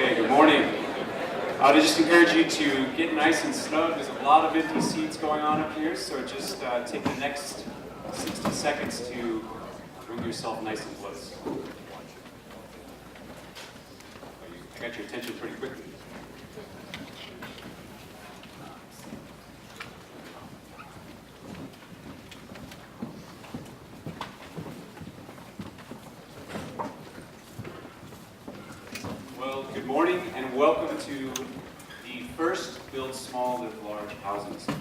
Okay, good morning. I just encourage you to get nice and snug. There's a lot of empty seats going on up here, so just take the next 60 seconds to bring yourself nice and close. I got your attention pretty quickly. Well, good morning and welcome to the first Build Small, Live Large Housing Summit.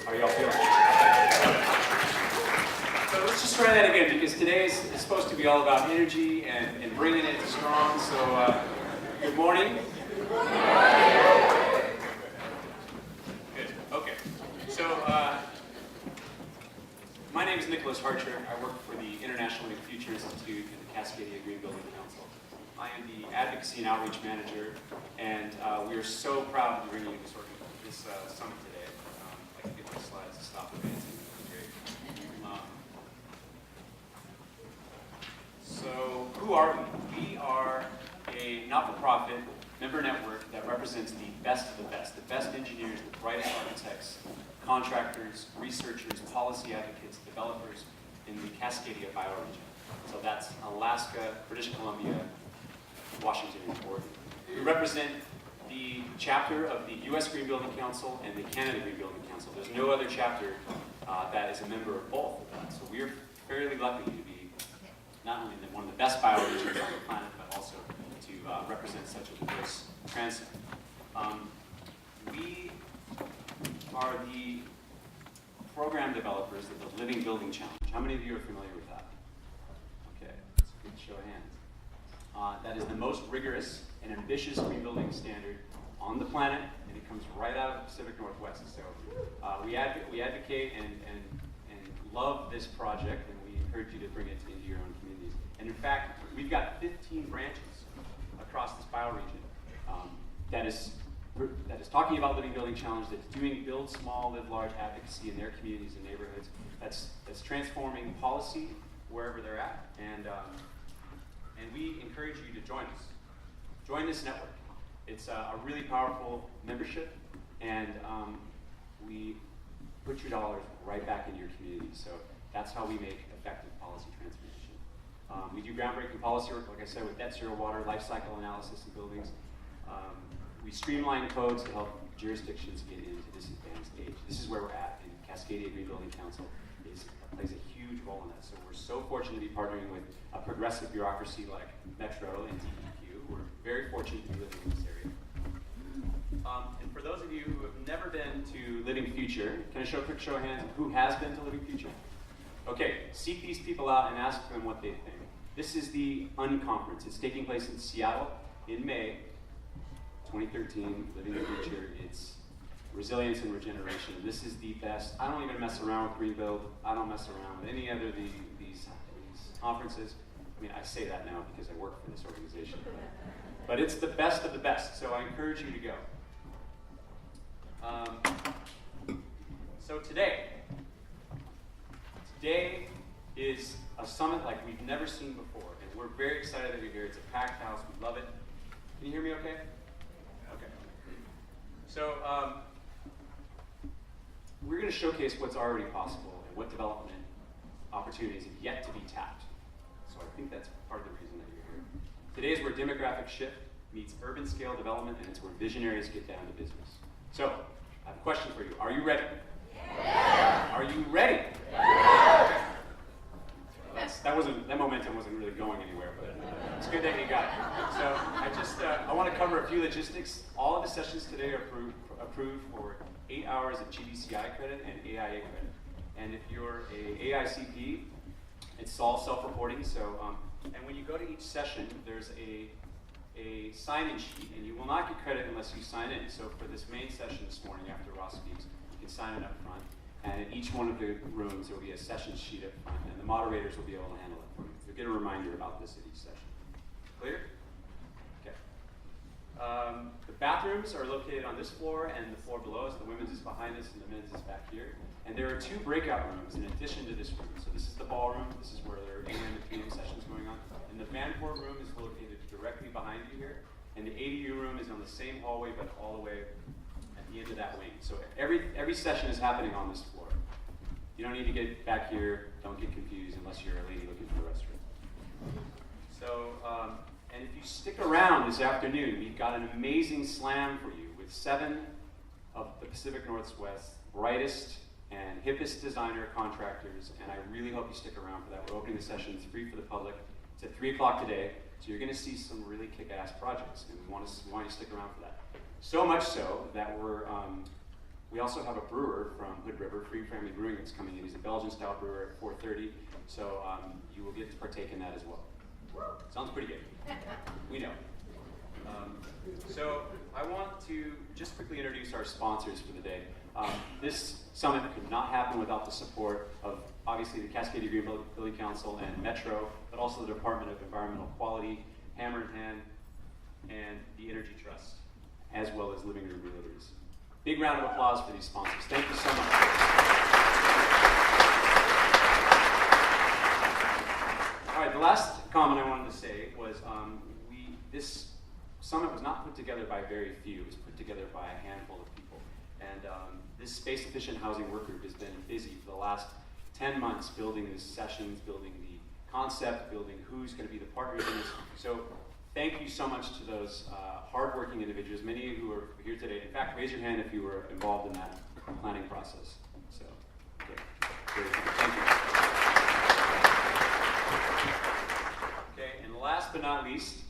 How are y'all feeling? So let's just try that again, because today is supposed to be all about energy and bringing it strong. So good morning. Good, okay. So my name is Nicholas Harcher. I work for the International Living Future Institute and the Cascadia Green Building Council. I am the Advocacy and Outreach Manager, and we are so proud to bring you this summit today. I can get my slides to stop advancing. Great. So who are we? We are a not-for-profit member network that represents the best of the best engineers, the brightest architects, contractors, researchers, policy advocates, developers in the Cascadia bioregion. So that's Alaska, British Columbia, Washington, and Oregon. We represent the chapter of the U.S. Green Building Council and the Canada Green Building Council. There's no other chapter that is a member of both of them. So we're fairly lucky to be not only one of the best bioregions on the planet, but also to represent such a diverse transect. We are the program developers of the Living Building Challenge. How many of you are familiar with that? Okay, that's a good show of hands. That is the most rigorous and ambitious green building standard on the planet, and it comes right out of the Pacific Northwest. So we advocate and love this project, and we encourage you to bring it into your own communities. And in fact, we've got 15 branches across this bioregion that is talking about Living Building Challenge, that's doing Build Small, Live Large advocacy in their communities and neighborhoods, that's transforming policy wherever they're at. And we encourage you to join us. Join this network. It's a really powerful membership, and we put your dollars right back into your community. So that's how we make effective policy transformation. We do groundbreaking policy work, like I said, with net zero water, life cycle analysis in buildings. We streamline codes to help jurisdictions get into this advanced age. This is where we're at, and Cascadia Green Building Council plays a huge role in that. So we're so fortunate to be partnering with a progressive bureaucracy like Metro and DEQ. We're very fortunate to be living in this area. And for those of you who have never been to Living Future, can I show a quick show of hands of who has been to Living Future? Okay, seek these people out and ask them what they think. This is the Unconference. It's taking place in Seattle in May 2013, Living the Future. It's resilience and regeneration. This is the best. I don't even mess around with Green Build. I don't mess around with any other these conferences. I mean, I say that now because I work for this organization. But it's the best of the best, so I encourage you to go. So today is a summit like we've never seen before, and we're very excited that you're here. It's a packed house. We love it. Can you hear me okay? Okay. So we're going to showcase what's already possible and what development opportunities have yet to be tapped. So I think that's part of the reason that you're here. Today is where demographic shift meets urban scale development, and it's where visionaries get down to business. So I have a question for you. Are you ready? Yeah. Are you ready? Yeah. That momentum wasn't really going anywhere, but it's good that you got it. So I want to cover a few logistics. All of the sessions today are approved for 8 hours of GBCI credit and AIA credit. And if you're a AICP, it's all self-reporting. So, and when you go to each session, there's a sign-in sheet, and you will not get credit unless you sign in. So for this main session this morning after Ross speaks, you can sign in up front. And in each one of the rooms, there will be a session sheet up front, and the moderators will be able to handle it for you. You'll get a reminder about this at each session. Clear? Okay. The bathrooms are located on this floor and the floor below us. The women's is behind us and the men's is back here. And there are 2 breakout rooms in addition to this room. So this is the ballroom. This is where there are AM and PM sessions going on. And the mp4 room is located directly behind you here. and the ADU room is on the same hallway, but all the way at the end of that wing. So every session is happening on this floor. You don't need to get back here. Don't get confused unless you're a lady looking for the restroom. So, and if you stick around this afternoon, we've got an amazing slam for you with 7 of the Pacific Northwest's brightest and hippest designer contractors, and I really hope you stick around for that. We're opening the session. It's free for the public. It's at 3 o'clock today, so you're going to see some really kick-ass projects, and we want you to stick around for that. So much so that we also have a brewer from Hood River, Free Family Brewing, that's coming in. He's a Belgian-style brewer at 4:30, so you will get to partake in that as well. Sounds pretty good. We know. So I want to just quickly introduce our sponsors for the day. This summit could not happen without the support of, obviously, the Cascadia Green Building Council and Metro, but also the Department of Environmental Quality, Hammer in Hand, and the Energy Trust, as well as Living Room Realtors. Big round of applause for these sponsors. Thank you so much. All right, the last comment I wanted to say was this summit was not put together by very few. It was put together by a handful of people. And this space-efficient housing work group has been busy for the last 10 months building these sessions, building the concept, building who's going to be the partners in this. So thank you so much to those hardworking individuals, many of you who are here today. In fact, raise your hand if you were involved in that planning process. So, okay. Thank you. Okay, and last but not least,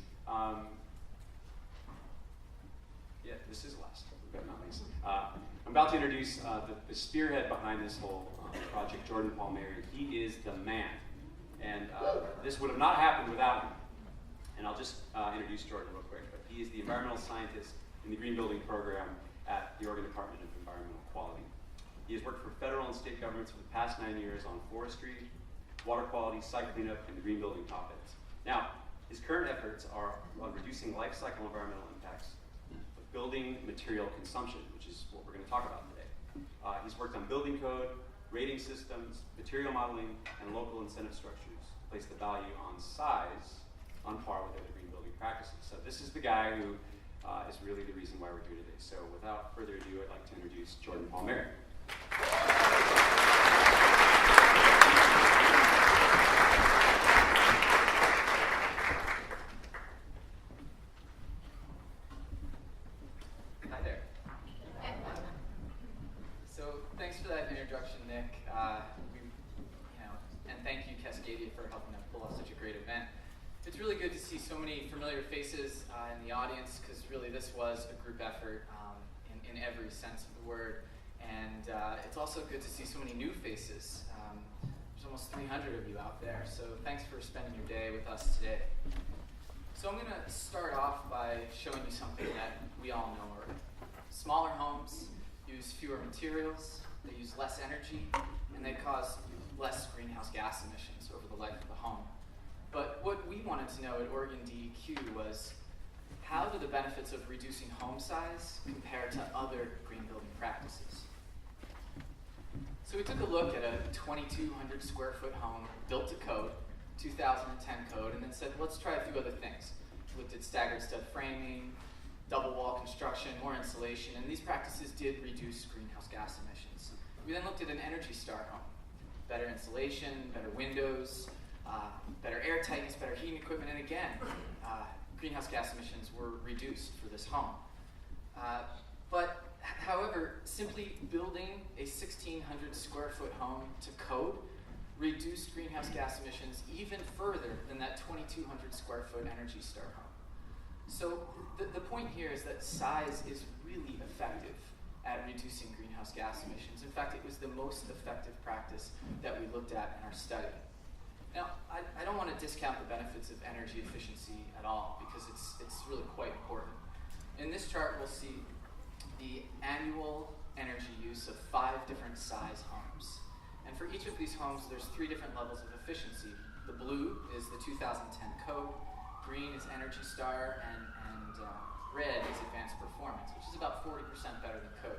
this is last, but not least. I'm about to introduce the spearhead behind this whole project, Jordan Palmieri. He is the man. And this would have not happened without him. And I'll just introduce Jordan real quick. But he is the environmental scientist in the Green Building Program at the Oregon Department of Environmental Quality. He has worked for federal and state governments for the past 9 years on forestry, water quality, site cleanup, and green building topics. Now, his current efforts are on reducing life cycle environmental impacts of building material consumption, which is what we're going to talk about today. He's worked on building code, rating systems, material modeling, and local incentive structures to place the value on size on par with other green building practices. So this is the guy who is really the reason why we're here today. So without further ado, I'd like to introduce Jordan Palmieri. Hi there. So thanks for that introduction, Nick. And thank you, Cascadia, for helping us pull off such a great event. It's really good to see so many familiar faces in the audience, because really this was a group effort in every sense of the word. And it's also good to see so many new faces. There's almost 300 of you out there, so thanks for spending your day with us today. So I'm going to start off by showing you something that we all know already. Smaller homes use fewer materials, they use less energy, and they cause less greenhouse gas emissions over the life of the home. But what we wanted to know at Oregon DEQ was, how do the benefits of reducing home size compare to other green building practices? So we took a look at a 2,200 square foot home built to code, 2010 code, and then said, let's try a few other things. We looked at staggered stud framing, double wall construction, more insulation, and these practices did reduce greenhouse gas emissions. We then looked at an Energy Star home. Better insulation, better windows, better air tightness, better heating equipment, and again, greenhouse gas emissions were reduced for this home. However, simply building a 1,600 square foot home to code reduced greenhouse gas emissions even further than that 2,200 square foot Energy Star home. So the point here is that size is really effective at reducing greenhouse gas emissions. In fact, it was the most effective practice that we looked at in our study. Now, I don't want to discount the benefits of energy efficiency at all, because it's really quite important. In this chart, we'll see the annual energy use of 5 different size homes. And for each of these homes, there's 3 different levels of efficiency. The blue is the 2010 code, green is Energy Star, and red is advanced performance, which is about 40% better than code.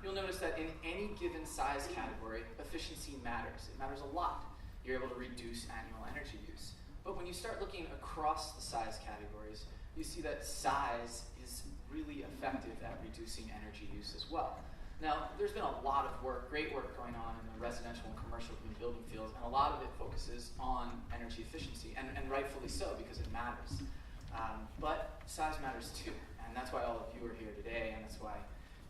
You'll notice that in any given size category, efficiency matters. It matters a lot. You're able to reduce annual energy use. But when you start looking across the size categories, you see that size is really effective at reducing energy use as well. Now, there's been a lot of work, great work going on in the residential and commercial green building fields, and a lot of it focuses on energy efficiency, and rightfully so, because it matters. But size matters too, and that's why all of you are here today, and that's why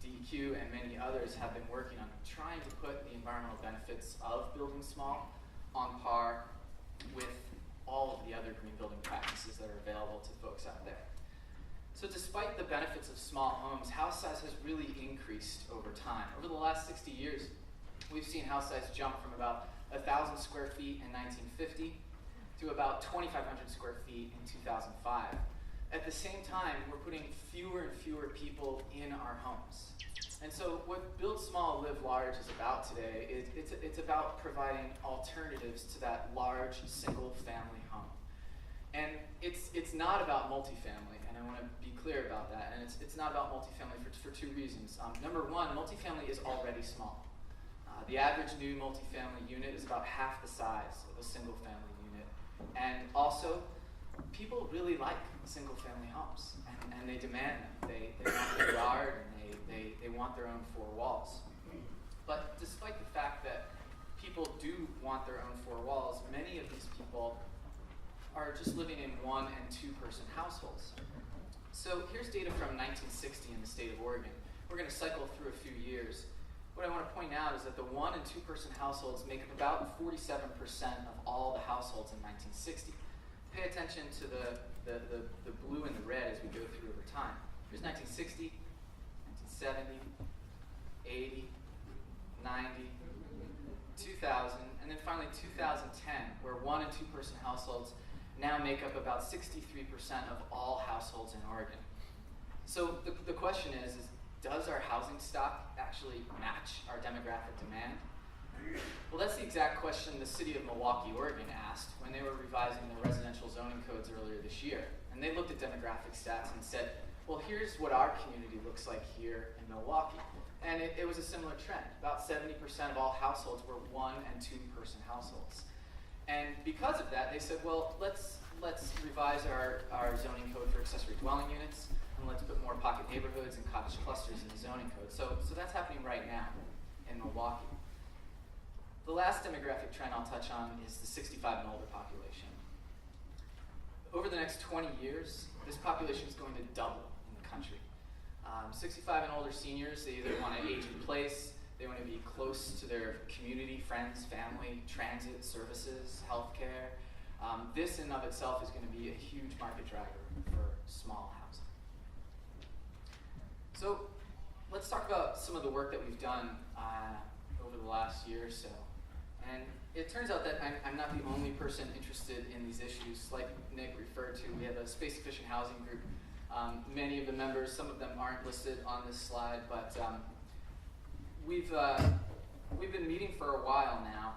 DEQ and many others have been working on trying to put the environmental benefits of building small on par with all of the other green building practices that are available to folks out there. So despite the benefits of small homes, house size has really increased over time. Over the last 60 years, we've seen house size jump from about 1,000 square feet in 1950 to about 2,500 square feet in 2005. At the same time, we're putting fewer and fewer people in our homes. And so what Build Small, Live Large is about today is it's about providing alternatives to that large single-family home. And it's not about multifamily, and I want to be clear about that. And it's not about multifamily for two reasons. Number one, multifamily is already small. The average new multifamily unit is about half the size of a single-family unit. And also, people really like single-family homes, and they demand them. They want their yard, and they want their own four walls. But despite the fact that people do want their own four walls, many of these people are just living in 1- and 2-person households. So here's data from 1960 in the state of Oregon. We're going to cycle through a few years. What I want to point out is that the 1- and 2-person households make up about 47% of all the households in 1960. Pay attention to the blue and the red as we go through over time. Here's 1960, 1970, 80, 90, 2000, and then finally 2010, where 1- and 2-person households now make up about 63% of all households in Oregon. So the question is does our housing stock actually match our demographic demand? Well, that's the exact question the city of Milwaukee, Oregon asked when they were revising their residential zoning codes earlier this year. And they looked at demographic stats and said, well, here's what our community looks like here in Milwaukee. And it was a similar trend. About 70% of all households were 1- and 2-person households. And because of that, they said, well, let's revise our zoning code for accessory dwelling units, and let's put more pocket neighborhoods and cottage clusters in the zoning code. So that's happening right now in Milwaukee. The last demographic trend I'll touch on is the 65 and older population. Over the next 20 years, this population is going to double in the country. 65 and older seniors, they either want to age in place, they want to be close to their community, friends, family, transit services, healthcare. This in and of itself is going to be a huge market driver for small housing. So let's talk about some of the work that we've done over the last year or so. And it turns out that I'm not the only person interested in these issues. Like Nick referred to, we have a space-efficient housing group. Many of the members, some of them aren't listed on this slide, but we've been meeting for a while now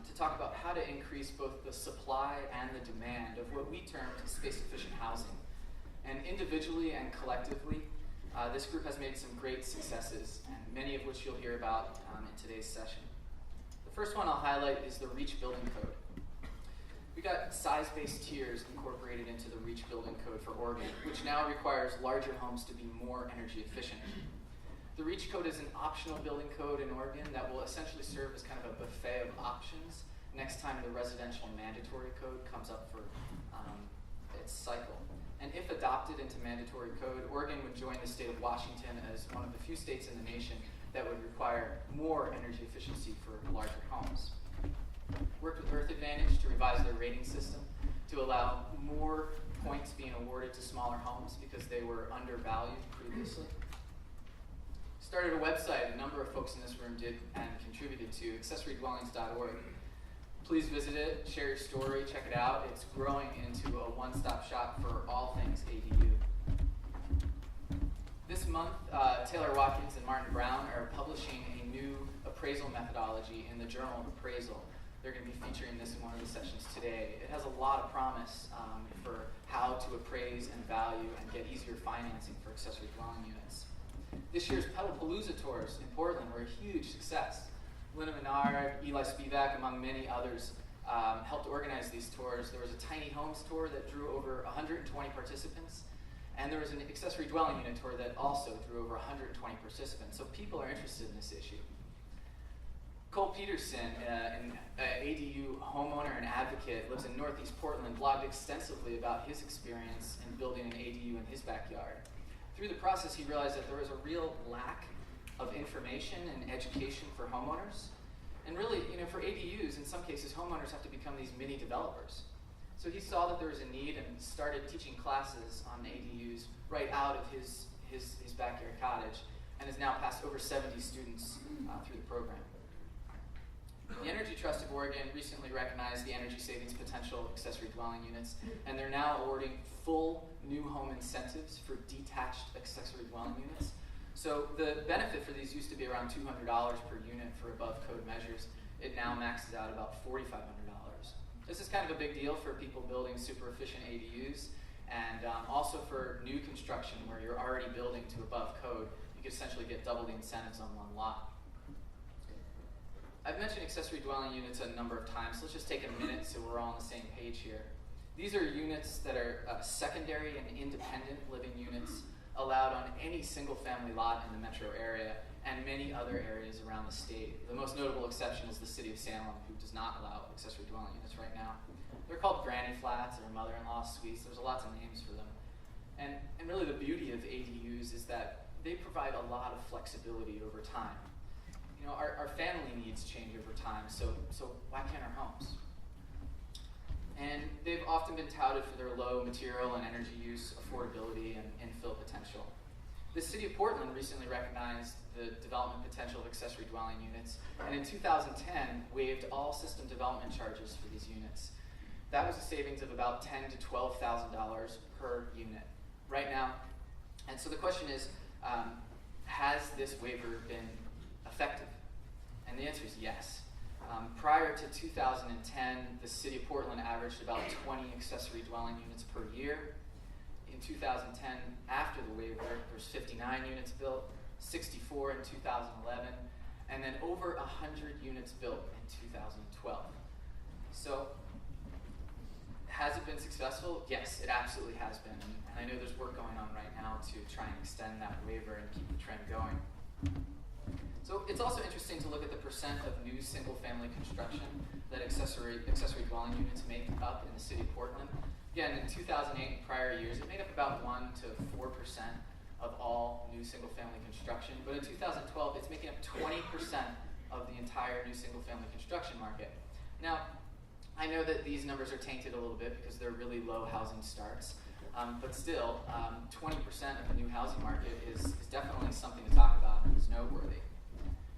to talk about how to increase both the supply and the demand of what we term space-efficient housing. And individually and collectively, this group has made some great successes, and many of which you'll hear about in today's session. The first one I'll highlight is the REACH building code. We got size-based tiers incorporated into the REACH building code for Oregon, which now requires larger homes to be more energy efficient. The REACH code is an optional building code in Oregon that will essentially serve as kind of a buffet of options next time the residential mandatory code comes up for its cycle. And if adopted into mandatory code, Oregon would join the state of Washington as one of the few states in the nation that would require more energy efficiency for larger homes. Worked with Earth Advantage to revise their rating system to allow more points being awarded to smaller homes because they were undervalued previously. Started a website a number of folks in this room did and contributed to, accessorydwellings.org. Please visit it, share your story, check it out. It's growing into a one-stop shop for all things ADU. This month, Taylor Watkins and Martin Brown are publishing a new appraisal methodology in the Journal of Appraisal. They're going to be featuring this in one of the sessions today. It has a lot of promise for how to appraise and value and get easier financing for accessory dwelling units. This year's Pedalpalooza tours in Portland were a huge success. Linda Menard, Eli Spivak, among many others, helped organize these tours. There was a tiny homes tour that drew over 120 participants, and there was an accessory dwelling unit tour that also drew over 120 participants. So people are interested in this issue. Cole Peterson, an ADU homeowner and advocate, lives in Northeast Portland, blogged extensively about his experience in building an ADU in his backyard. Through the process, he realized that there was a real lack of information and education for homeowners. And really, for ADUs, in some cases, homeowners have to become these mini developers. So he saw that there was a need and started teaching classes on ADUs right out of his backyard cottage, and has now passed over 70 students through the program. The Energy Trust of Oregon recently recognized the energy savings potential of accessory dwelling units, and they're now awarding full new home incentives for detached accessory dwelling units. So the benefit for these used to be around $200 per unit for above code measures. It now maxes out about $4,500. This is kind of a big deal for people building super efficient ADUs, and also for new construction where you're already building to above code. You can essentially get double the incentives on one lot. I've mentioned accessory dwelling units a number of times, so let's just take a minute so we're all on the same page here. These are units that are secondary and independent living units allowed on any single-family lot in the metro area and many other areas around the state. The most notable exception is the city of Salem, who does not allow accessory dwelling units right now. They're called granny flats or mother-in-law suites. There's lots of names for them. And really the beauty of ADUs is that they provide a lot of flexibility over time. Our family needs change over time, so why can't our homes? And they've often been touted for their low material and energy use, affordability, and infill potential. The city of Portland recently recognized the development potential of accessory dwelling units, and in 2010 waived all system development charges for these units. That was a savings of about $10,000 to $12,000 per unit right now. And so the question is, has this waiver been effective? And the answer is yes. Prior to 2010, the city of Portland averaged about 20 accessory dwelling units per year. In 2010, after the waiver, there was 59 units built, 64 in 2011, and then over 100 units built in 2012. So, has it been successful? Yes, it absolutely has been. And I know there's work going on right now to try and extend that waiver and keep the trend going. So it's also interesting to look at the percent of new single-family construction that accessory dwelling units make up in the city of Portland. Again, in 2008 and prior years, it made up about 1 to 4% of all new single-family construction. But in 2012, it's making up 20% of the entire new single-family construction market. Now, I know that these numbers are tainted a little bit because they're really low housing starts. But still, 20% of the new housing market is definitely something to talk about and is noteworthy.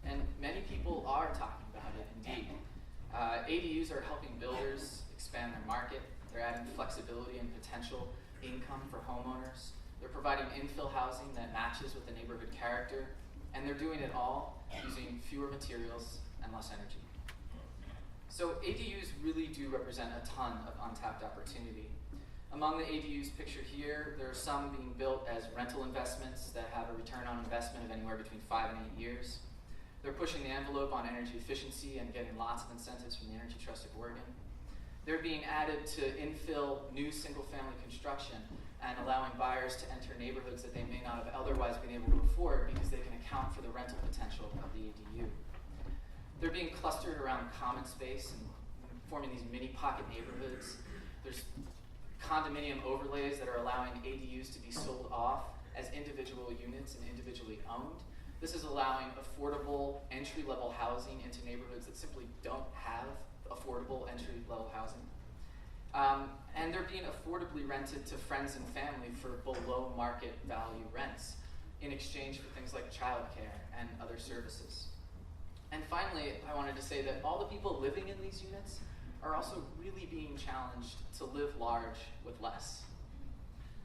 And many people are talking about it, indeed. ADUs are helping builders expand their market. They're adding flexibility and potential income for homeowners. They're providing infill housing that matches with the neighborhood character. And they're doing it all using fewer materials and less energy. So ADUs really do represent a ton of untapped opportunity. Among the ADUs pictured here, there are some being built as rental investments that have a return on investment of anywhere between 5 and 8 years. They're pushing the envelope on energy efficiency and getting lots of incentives from the Energy Trust of Oregon. They're being added to infill new single-family construction and allowing buyers to enter neighborhoods that they may not have otherwise been able to afford because they can account for the rental potential of the ADU. They're being clustered around common space and forming these mini pocket neighborhoods. There's condominium overlays that are allowing ADUs to be sold off as individual units and individually owned. This is allowing affordable entry-level housing into neighborhoods that simply don't have affordable entry-level housing. And they're being affordably rented to friends and family for below market value rents in exchange for things like childcare and other services. And finally, I wanted to say that all the people living in these units are also really being challenged to live large with less.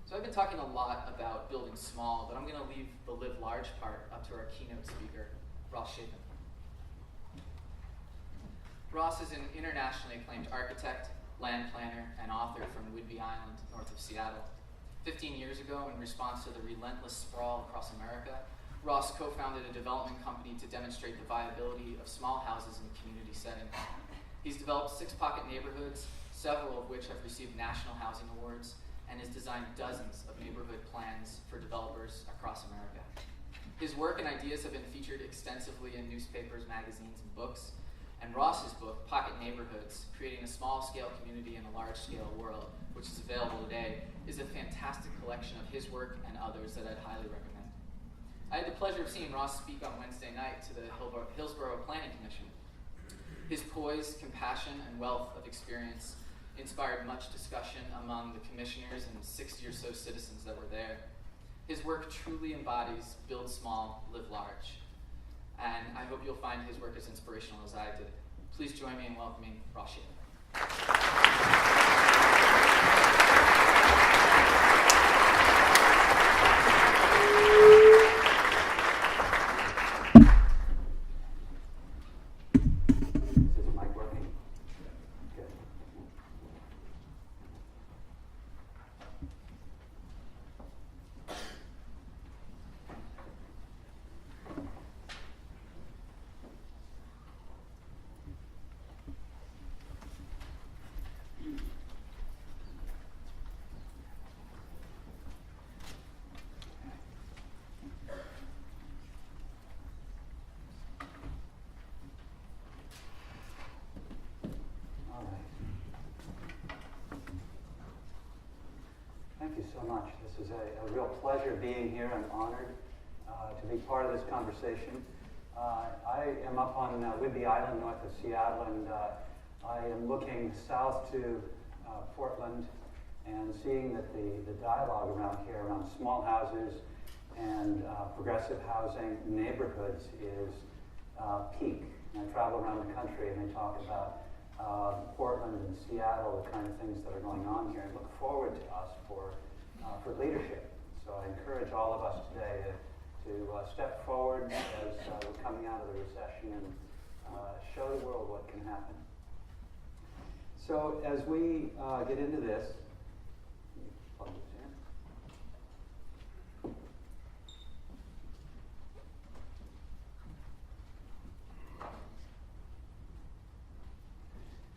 So I've been talking a lot about building small, but I'm going to leave the live large part up to our keynote speaker, Ross Chapin. Ross is an internationally acclaimed architect, land planner, and author from Whidbey Island, north of Seattle. 15 years ago, in response to the relentless sprawl across America, Ross co-founded a development company to demonstrate the viability of small houses in a community setting. He's developed 6 pocket neighborhoods, several of which have received national housing awards, and has designed dozens of neighborhood plans for developers across America. His work and ideas have been featured extensively in newspapers, magazines, and books, and Ross's book, Pocket Neighborhoods, Creating a Small-Scale Community in a Large-Scale World, which is available today, is a fantastic collection of his work and others that I'd highly recommend. I had the pleasure of seeing Ross speak on Wednesday night to the Hillsborough Planning Commission. His poise, compassion, and wealth of experience inspired much discussion among the commissioners and 60 or so citizens that were there. His work truly embodies build small, live large. And I hope you'll find his work as inspirational as I did. Please join me in welcoming Ross Shaler. Thank you so much. This is a real pleasure being here. I'm honored to be part of this conversation. I am up on Whidbey Island, north of Seattle, and I am looking south to Portland and seeing that the dialogue around here, around small houses and progressive housing neighborhoods, is peak. And I travel around the country and they talk about Portland and Seattle, the kind of things that are going on here, and look forward to us for leadership. So I encourage all of us today to step forward as we're coming out of the recession and show the world what can happen. So as we get into this, plug this in.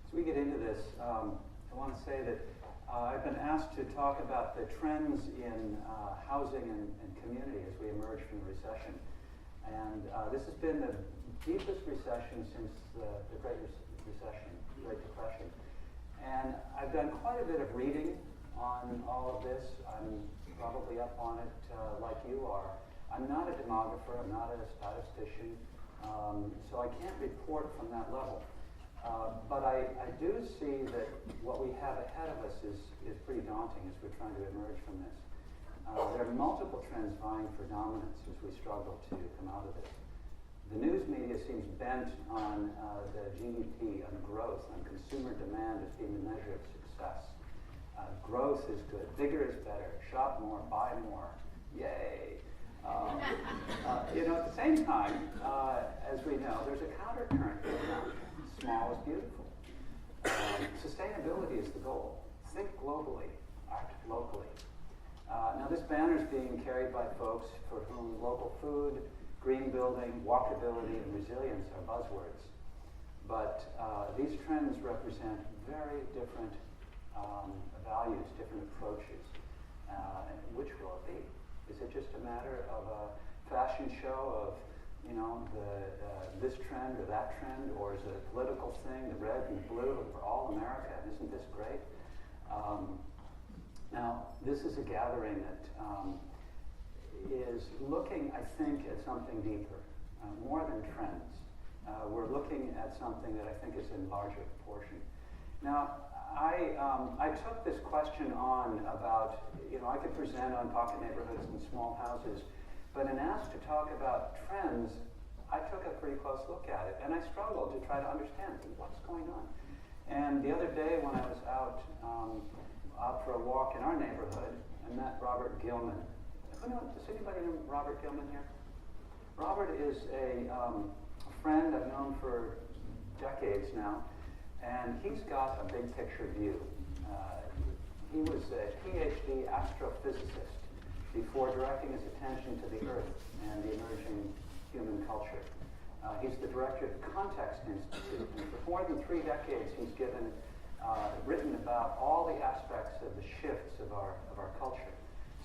As we get into this, I want to say that I've been asked to talk about the trends in housing and community as we emerge from the recession. And this has been the deepest recession since the Great Recession, Great Depression. And I've done quite a bit of reading on all of this. I'm probably up on it like you are. I'm not a demographer, I'm not a statistician, so I can't report from that level. But I do see that what we have ahead of us is pretty daunting as we're trying to emerge from this. There are multiple trends vying for dominance as we struggle to come out of this. The news media seems bent on the GDP, on growth, on consumer demand as being the measure of success. Growth is good, bigger is better, shop more, buy more, yay. At the same time, as we know, there's a countercurrent going on. Small is beautiful. Sustainability is the goal. Think globally, act locally. Now this banner is being carried by folks for whom local food, green building, walkability, and resilience are buzzwords. But these trends represent very different values, different approaches. Which will it be? Is it just a matter of a fashion show of this trend or that trend, or is it a political thing, the red and blue, for all America? Isn't this great? Now, this is a gathering that is looking, I think, at something deeper, more than trends. We're looking at something that I think is in larger proportion. Now, I took this question on about, I could present on pocket neighborhoods and small houses, but when asked to talk about trends, I took a pretty close look at it, and I struggled to try to understand what's going on. And the other day when I was out for a walk in our neighborhood, I met Robert Gilman. Does anybody know Robert Gilman here? Robert is a friend I've known for decades now, and he's got a big picture view. He was a PhD astrophysicist before directing his attention to the Earth and the emerging human culture. He's the director of the Context Institute, and for more than 3 decades he's written about all the aspects of the shifts of our culture.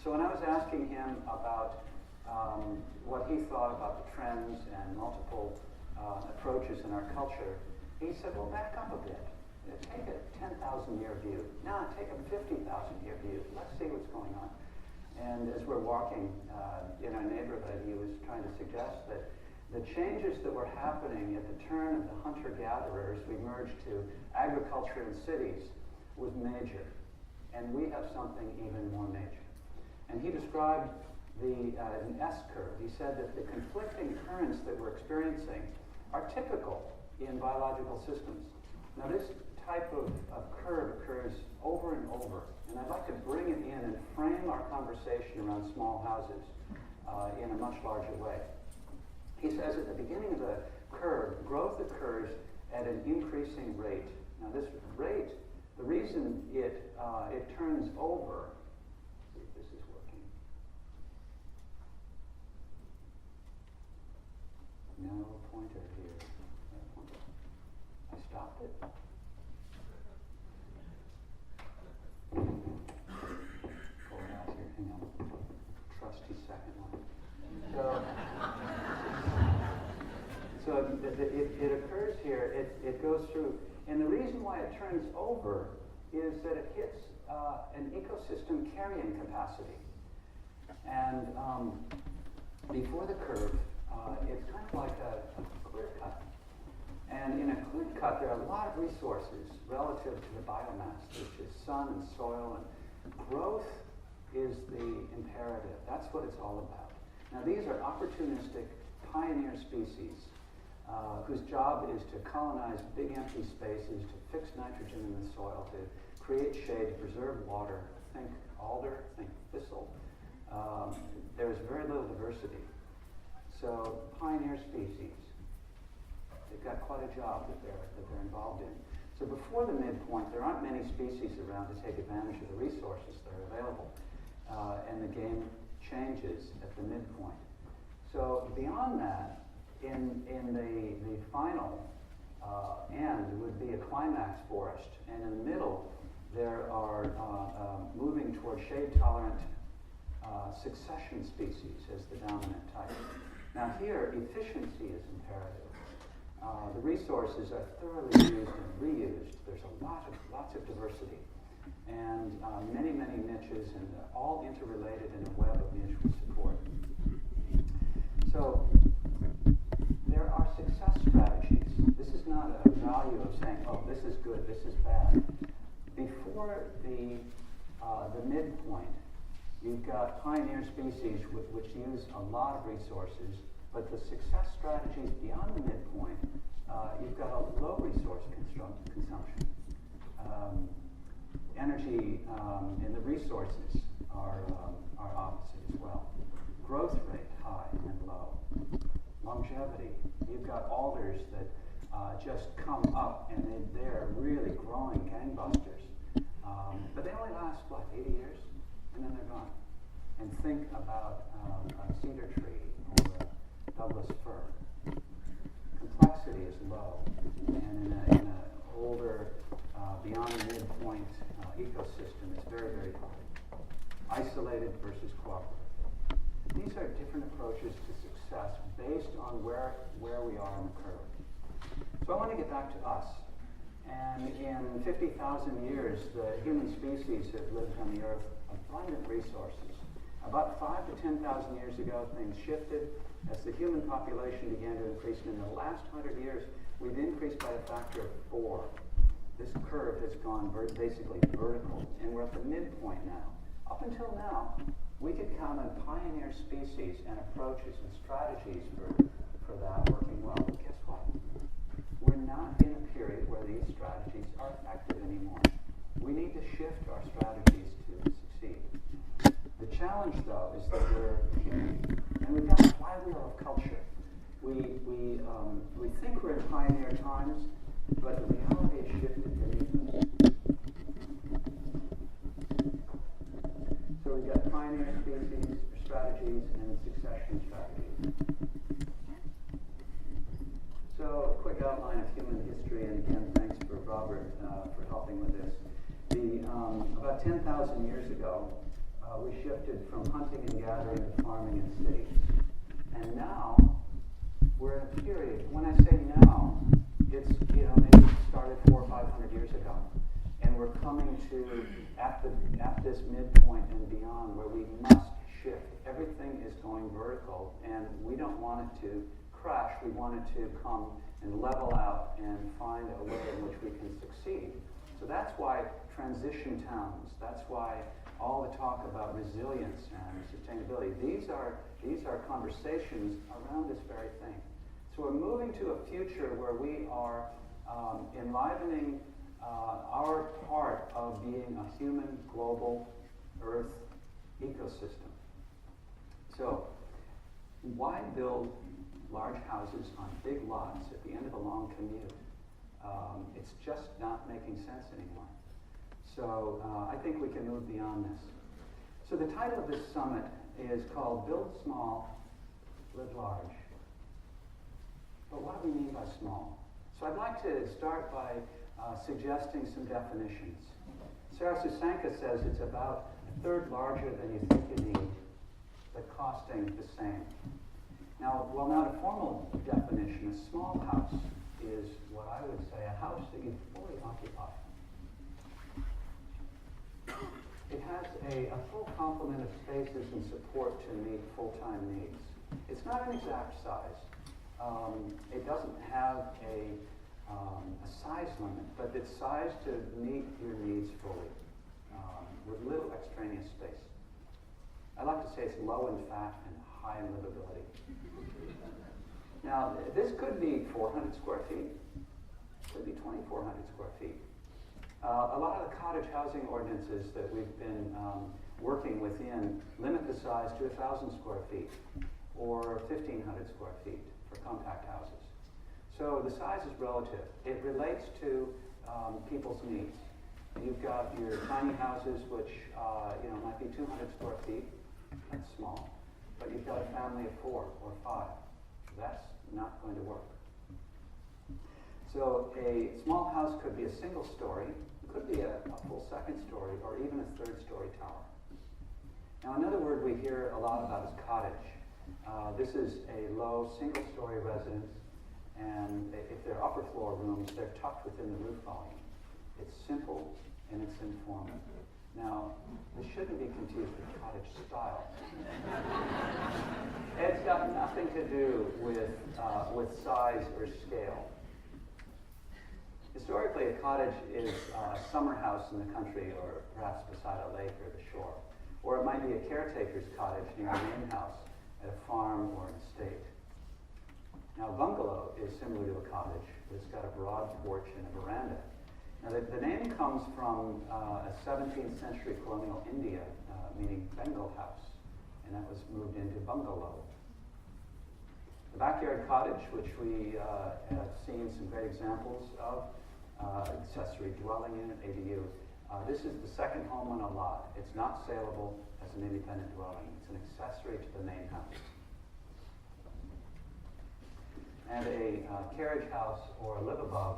So when I was asking him about what he thought about the trends and multiple approaches in our culture, he said, well, back up a bit. Take a 10,000-year view. No, take a 50,000-year view. Let's see what's going on. And as we're walking in our neighborhood, he was trying to suggest that the changes that were happening at the turn of the hunter-gatherers, we merged to agriculture and cities, was major. And we have something even more major. And he described an S-curve. He said that the conflicting currents that we're experiencing are typical in biological systems. Now this type of curve occurs over and over, and I'd like to bring it in and frame our conversation around small houses in a much larger way. He says at the beginning of the curve, growth occurs at an increasing rate. Now this rate, the reason it turns over, let's see if this is working. No pointer here. I stopped it. Pull it out here. Hang on. Trusty second one. So it occurs here. It goes through, and the reason why it turns over is that it hits an ecosystem carrying capacity. And before the curve, it's kind of like a clear cut. And in a clear cut, there are a lot of resources relative to the biomass, which is sun and soil, and growth is the imperative. That's what it's all about. Now, these are opportunistic pioneer species whose job is to colonize big empty spaces, to fix nitrogen in the soil, to create shade, to preserve water. Think alder, think thistle. There's very little diversity. So, pioneer species. They've got quite a job that they're involved in. So before the midpoint, there aren't many species around to take advantage of the resources that are available. And the game changes at the midpoint. So beyond that, in the final end would be a climax forest. And in the middle, there are moving toward shade-tolerant succession species as the dominant type. Now here, efficiency is imperative. The resources are thoroughly used and reused. There's lots of diversity, and many niches, and all interrelated in a web of mutual support. So there are success strategies. This is not a value of saying, oh, this is good, this is bad. Before the midpoint, you've got pioneer species which use a lot of resources. But the success strategies beyond the midpoint, you've got a low resource consumption. Energy and the resources are opposite as well. Growth rate, high and low. Longevity, you've got alders that just come up and they're really growing gangbusters. But they only last, 80 years? And then they're gone. And think about a cedar tree or a Douglas fir. Complexity is low, and in an older, beyond the midpoint ecosystem, it's very high. Isolated versus cooperative. These are different approaches to success based on where we are in the curve. So I want to get back to us. And in 50,000 years, the human species have lived on the Earth abundant resources. About 5,000 to 10,000 years ago, things shifted as the human population began to increase. And in the last 100 years, we've increased by a factor of 4. This curve has gone basically vertical, and we're at the midpoint now. Up until now, we could count on pioneer species and approaches and strategies for that working well. But guess what? We're not in a period where these strategies are effective anymore. We need to shift our strategies to succeed. The challenge, though, is that we're human, and we've got a flywheel of culture. We think we're in pioneer times, but the reality has shifted beneath us. So we've got pioneer species, strategies, and succession strategies. ago, we shifted from hunting and gathering to farming in cities. And now, we're in a period, when I say now, it's, maybe it started 400 or 500 years ago. And we're coming to, at this midpoint and beyond, where we must shift. Everything is going vertical, and we don't want it to crash. We want it to come and level out and find a way in which we can succeed. So that's why transition towns, that's why all the talk about resilience and sustainability, these are conversations around this very thing. So we're moving to a future where we are enlivening our part of being a human global Earth ecosystem. So why build large houses on big lots at the end of a long commute? It's just not making sense anymore. So I think we can move beyond this. So the title of this summit is called Build Small, Live Large. But what do we mean by small? So I'd like to start by suggesting some definitions. Sarah Susanka says it's about a third larger than you think you need, but costing the same. Now, while not a formal definition, a small house is what I would say a house that you fully occupy. It has a full complement of spaces and support to meet full-time needs. It's not an exact size. It doesn't have a size limit, but it's sized to meet your needs fully, with little extraneous space. I like to say it's low in fat and high in livability. Now, this could be 400 square feet. It could be 2,400 square feet. A lot of the cottage housing ordinances that we've been working within limit the size to 1,000 square feet or 1,500 square feet for compact houses. So the size is relative. It relates to people's needs. You've got your tiny houses, which might be 200 square feet. That's small. But you've got a family of 4 or 5. That's not going to work. So a small house could be a single story, it could be a full second story, or even a third story tower. Now, another word we hear a lot about is cottage. This is a low single story residence, and if they're upper floor rooms, they're tucked within the roof volume. It's simple and it's informal. Now, this shouldn't be confused with cottage style. It's got nothing to do with size or scale. Historically, a cottage is a summer house in the country, or perhaps beside a lake or the shore. Or it might be a caretaker's cottage near a main house at a farm or an estate. Now, a bungalow is similar to a cottage. It's got a broad porch and a veranda. Now, the name comes from a 17th century colonial India, meaning Bengal house, and that was moved into bungalow. The backyard cottage, which we have seen some great examples of, accessory dwelling unit, ADU. This is the second home on a lot. It's not saleable as an independent dwelling. It's an accessory to the main house. And a carriage house or a live-above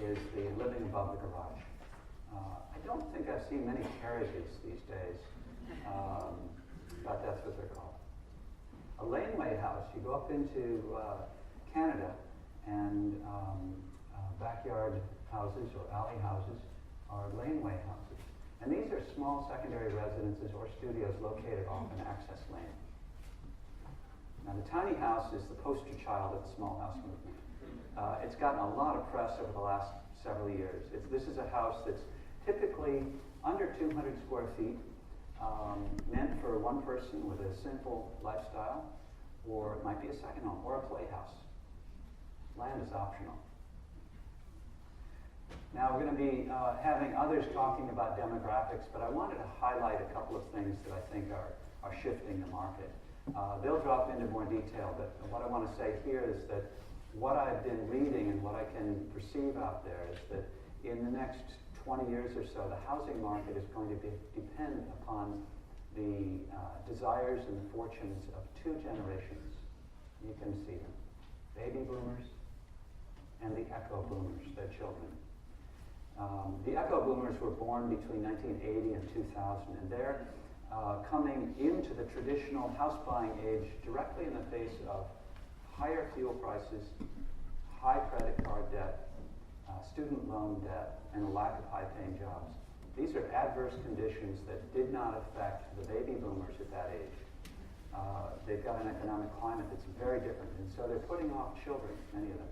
is the living above the garage. I don't think I've seen many carriages these days, but that's what they're called. A laneway house, you go up into Canada, and backyard houses or alley houses are laneway houses. And these are small secondary residences or studios located off an access lane. Now, the tiny house is the poster child of the small house movement. It's gotten a lot of press over the last several years. This is a house that's typically under 200 square feet, meant for one person with a simple lifestyle, or it might be a second home, or a playhouse. Land is optional. Now, we're going to be having others talking about demographics, but I wanted to highlight a couple of things that I think are shifting the market. They'll drop into more detail, but what I want to say here is that what I've been reading and what I can perceive out there is that in the next 20 years or so, the housing market is going to depend upon the desires and the fortunes of 2 generations. You can see them. Baby boomers and the echo boomers, their children. The Echo Boomers were born between 1980 and 2000, and they're coming into the traditional house buying age directly in the face of higher fuel prices, high credit card debt, student loan debt, and a lack of high-paying jobs. These are adverse conditions that did not affect the baby boomers at that age. They've got an economic climate that's very different, and so they're putting off children, many of them.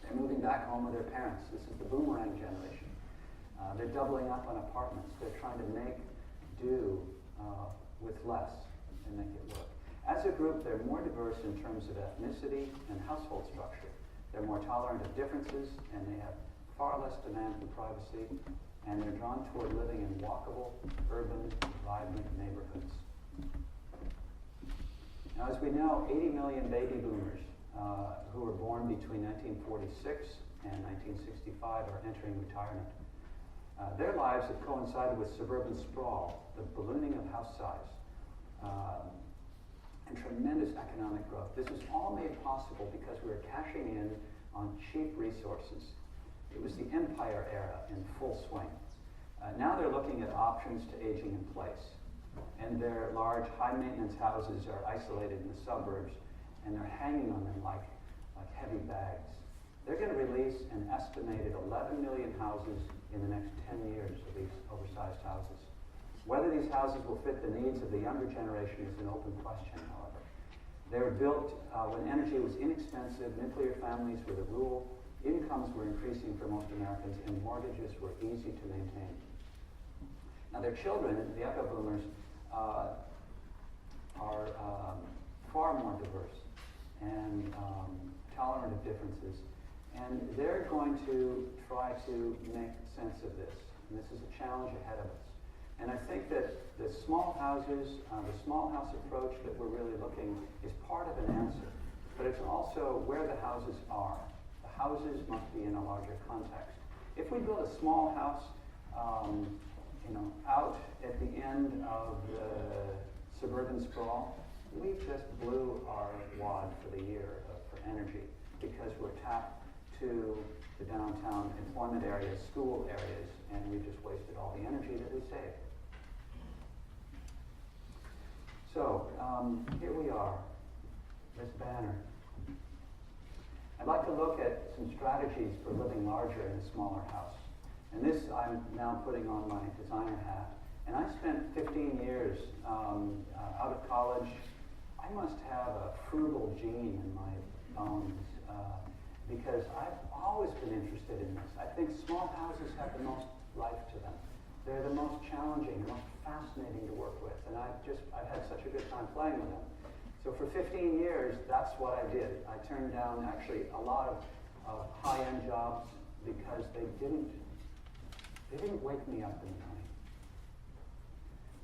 They're moving back home with their parents. This is the boomerang generation. They're doubling up on apartments. They're trying to make do with less and make it work. As a group, they're more diverse in terms of ethnicity and household structure. They're more tolerant of differences, and they have far less demand for privacy, and they're drawn toward living in walkable, urban, vibrant neighborhoods. Now, as we know, 80 million baby boomers who were born between 1946 and 1965 are entering retirement. Their lives have coincided with suburban sprawl, the ballooning of house size, and tremendous economic growth. This was all made possible because we were cashing in on cheap resources. It was the empire era in full swing. Now they're looking at options to aging in place. And their large, high-maintenance houses are isolated in the suburbs, and they're hanging on them like heavy bags. They're going to release an estimated 11 million houses in the next 10 years of these oversized houses. Whether these houses will fit the needs of the younger generation is an open question, however. They were built when energy was inexpensive, nuclear families were the rule, incomes were increasing for most Americans, and mortgages were easy to maintain. Now their children, the Echo Boomers, are far more diverse and tolerant of differences. And they're going to try to make sense of this. And this is a challenge ahead of us. And I think that the small houses, the small house approach that we're really looking is part of an answer. But it's also where the houses are. The houses must be in a larger context. If we build a small house, out at the end of the suburban sprawl, we just blew our wad for the year for energy because we're tapped to the downtown employment areas, school areas, and we just wasted all the energy that we saved. So, here we are, this banner. I'd like to look at some strategies for living larger in a smaller house. And this I'm now putting on my designer hat. And I spent 15 years out of college. I must have a frugal gene in my bones because I've always been interested in this. I think small houses have the most life to them. They're the most challenging, the most fascinating to work with. And I've had such a good time playing with them. So for 15 years, that's what I did. I turned down actually a lot of high-end jobs because they didn't wake me up in the morning.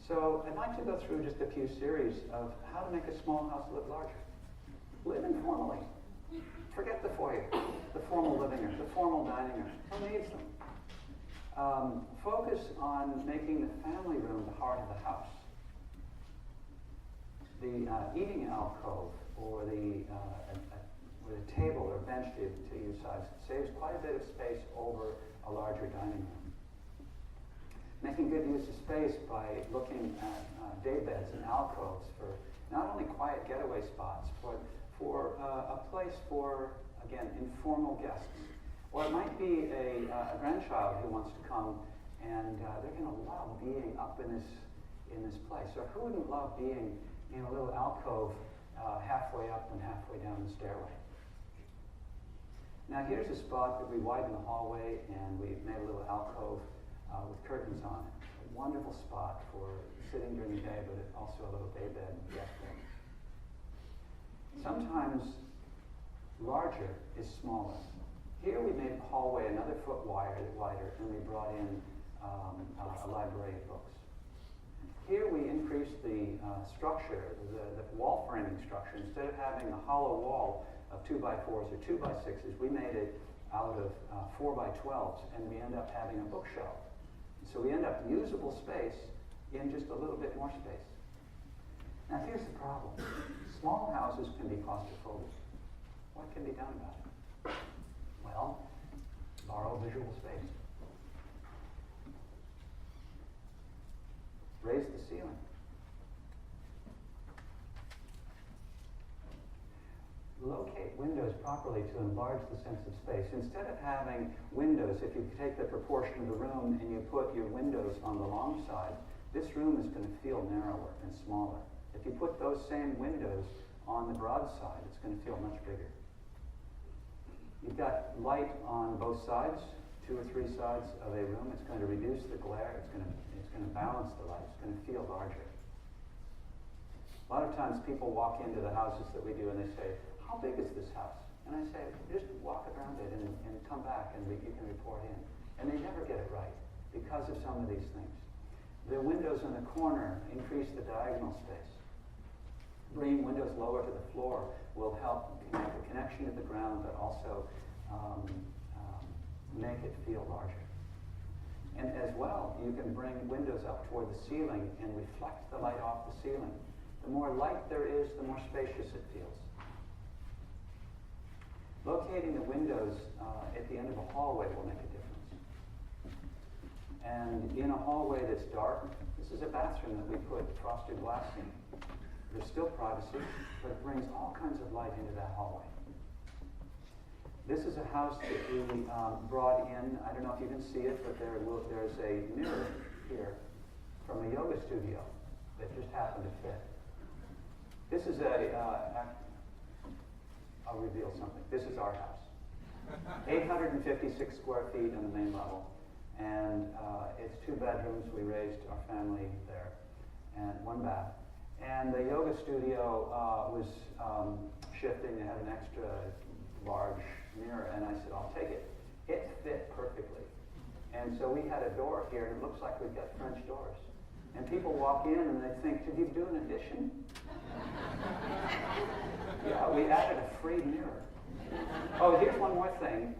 So I'd like to go through just a few series of how to make a small house live larger. Live informally. Forget the foyer, the formal living room, the formal dining room. Who needs them? Focus on making the family room the heart of the house. The eating alcove or the table or bench to use size saves quite a bit of space over a larger dining room. Making good use of space by looking at day beds and alcoves for not only quiet getaway spots, but for a place for, again, informal guests. Or it might be a grandchild who wants to come and they're going to love being up in this place. Or who wouldn't love being in a little alcove halfway up and halfway down the stairway? Now here's a spot that we widened the hallway and we made a little alcove with curtains on it. A wonderful spot for sitting during the day, but also a little day bed and guest room. Sometimes larger is smaller. Here we made the hallway another foot wider, and we brought in a library of books. Here we increased the structure, the wall framing structure. Instead of having a hollow wall of 2x4s or 2x6s, we made it out of 4x12s, and we end up having a bookshelf. So we end up usable space in just a little bit more space. Now here's the problem. Small houses can be claustrophobic. What can be done about it? Well, borrow visual space. raise the ceiling. Locate windows properly to enlarge the sense of space. Instead of having windows, if you take the proportion of the room and you put your windows on the long side, this room is going to feel narrower and smaller. If you put those same windows on the broad side, it's going to feel much bigger. You've got light on both sides, 2 or 3 sides of a room. It's going to reduce the glare. It's going to balance the light. It's going to feel larger. A lot of times people walk into the houses that we do and they say, how big is this house? And I say, just walk around it and come back and you can report in. And they never get it right because of some of these things. The windows in the corner increase the diagonal space. Bringing windows lower to the floor will help connect the connection to the ground, but also make it feel larger. And as well, you can bring windows up toward the ceiling and reflect the light off the ceiling. The more light there is, the more spacious it feels. Locating the windows at the end of a hallway will make a difference. And in a hallway that's dark, this is a bathroom that we put frosted glass in. There's still privacy, but it brings all kinds of light into that hallway. This is a house that we brought in. I don't know if you can see it, but there's a mirror here from a yoga studio that just happened to fit. This is I'll reveal something. This is our house. 856 square feet on the main level. And it's 2 bedrooms. We raised our family there. And 1 bath. And the yoga studio was shifting. They had an extra large mirror. And I said, I'll take it. It fit perfectly. And so we had a door here. And it looks like we've got French doors. And people walk in and they think, did you do an addition? Yeah, we added a free mirror. Oh, here's one more thing.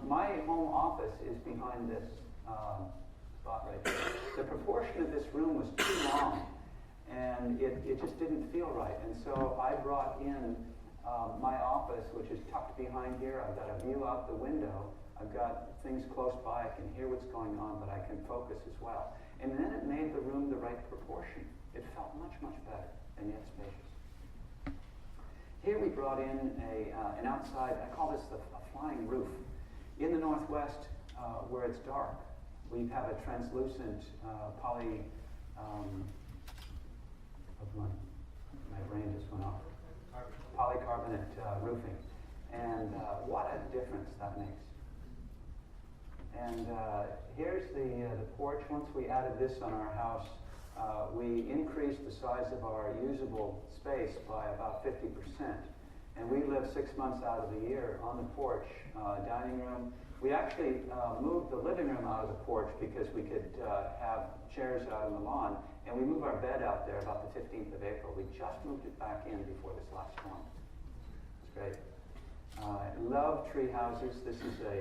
My home office is behind this spot right here. The proportion of this room was too long, and it just didn't feel right. And so I brought in my office, which is tucked behind here. I've got a view out the window. I've got things close by. I can hear what's going on, but I can focus as well. And then it made the room the right proportion. It felt much, much better and yet spacious. Here we brought in an outside, I call this a flying roof. In the Northwest, where it's dark, we have a translucent my brain just went off. Polycarbonate roofing. And what a difference that makes. And here's the porch. Once we added this on our house, we increased the size of our usable space by about 50%. And we live 6 months out of the year on the porch, dining room. We actually moved the living room out of the porch because we could have chairs out on the lawn. And we moved our bed out there about the 15th of April. We just moved it back in before this last storm. It's great. Love tree houses. This is a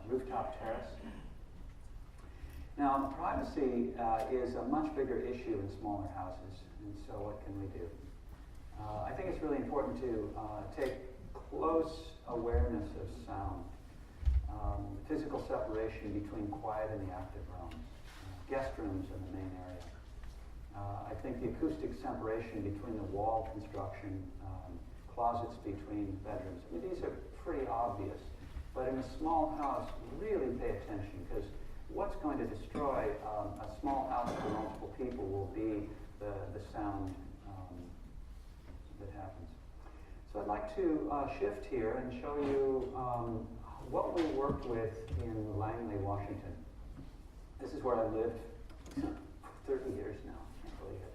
rooftop terrace. Now, privacy is a much bigger issue in smaller houses, and so what can we do? I think it's really important to take close awareness of sound, physical separation between quiet and the active rooms, guest rooms in the main area. I think the acoustic separation between the wall construction, closets between bedrooms. I mean, these are pretty obvious, but in a small house, really pay attention, because what's going to destroy a small house for multiple people will be the sound that happens. So I'd like to shift here and show you what we worked with in Langley, Washington. This is where I lived for 30 years now. I can't believe it.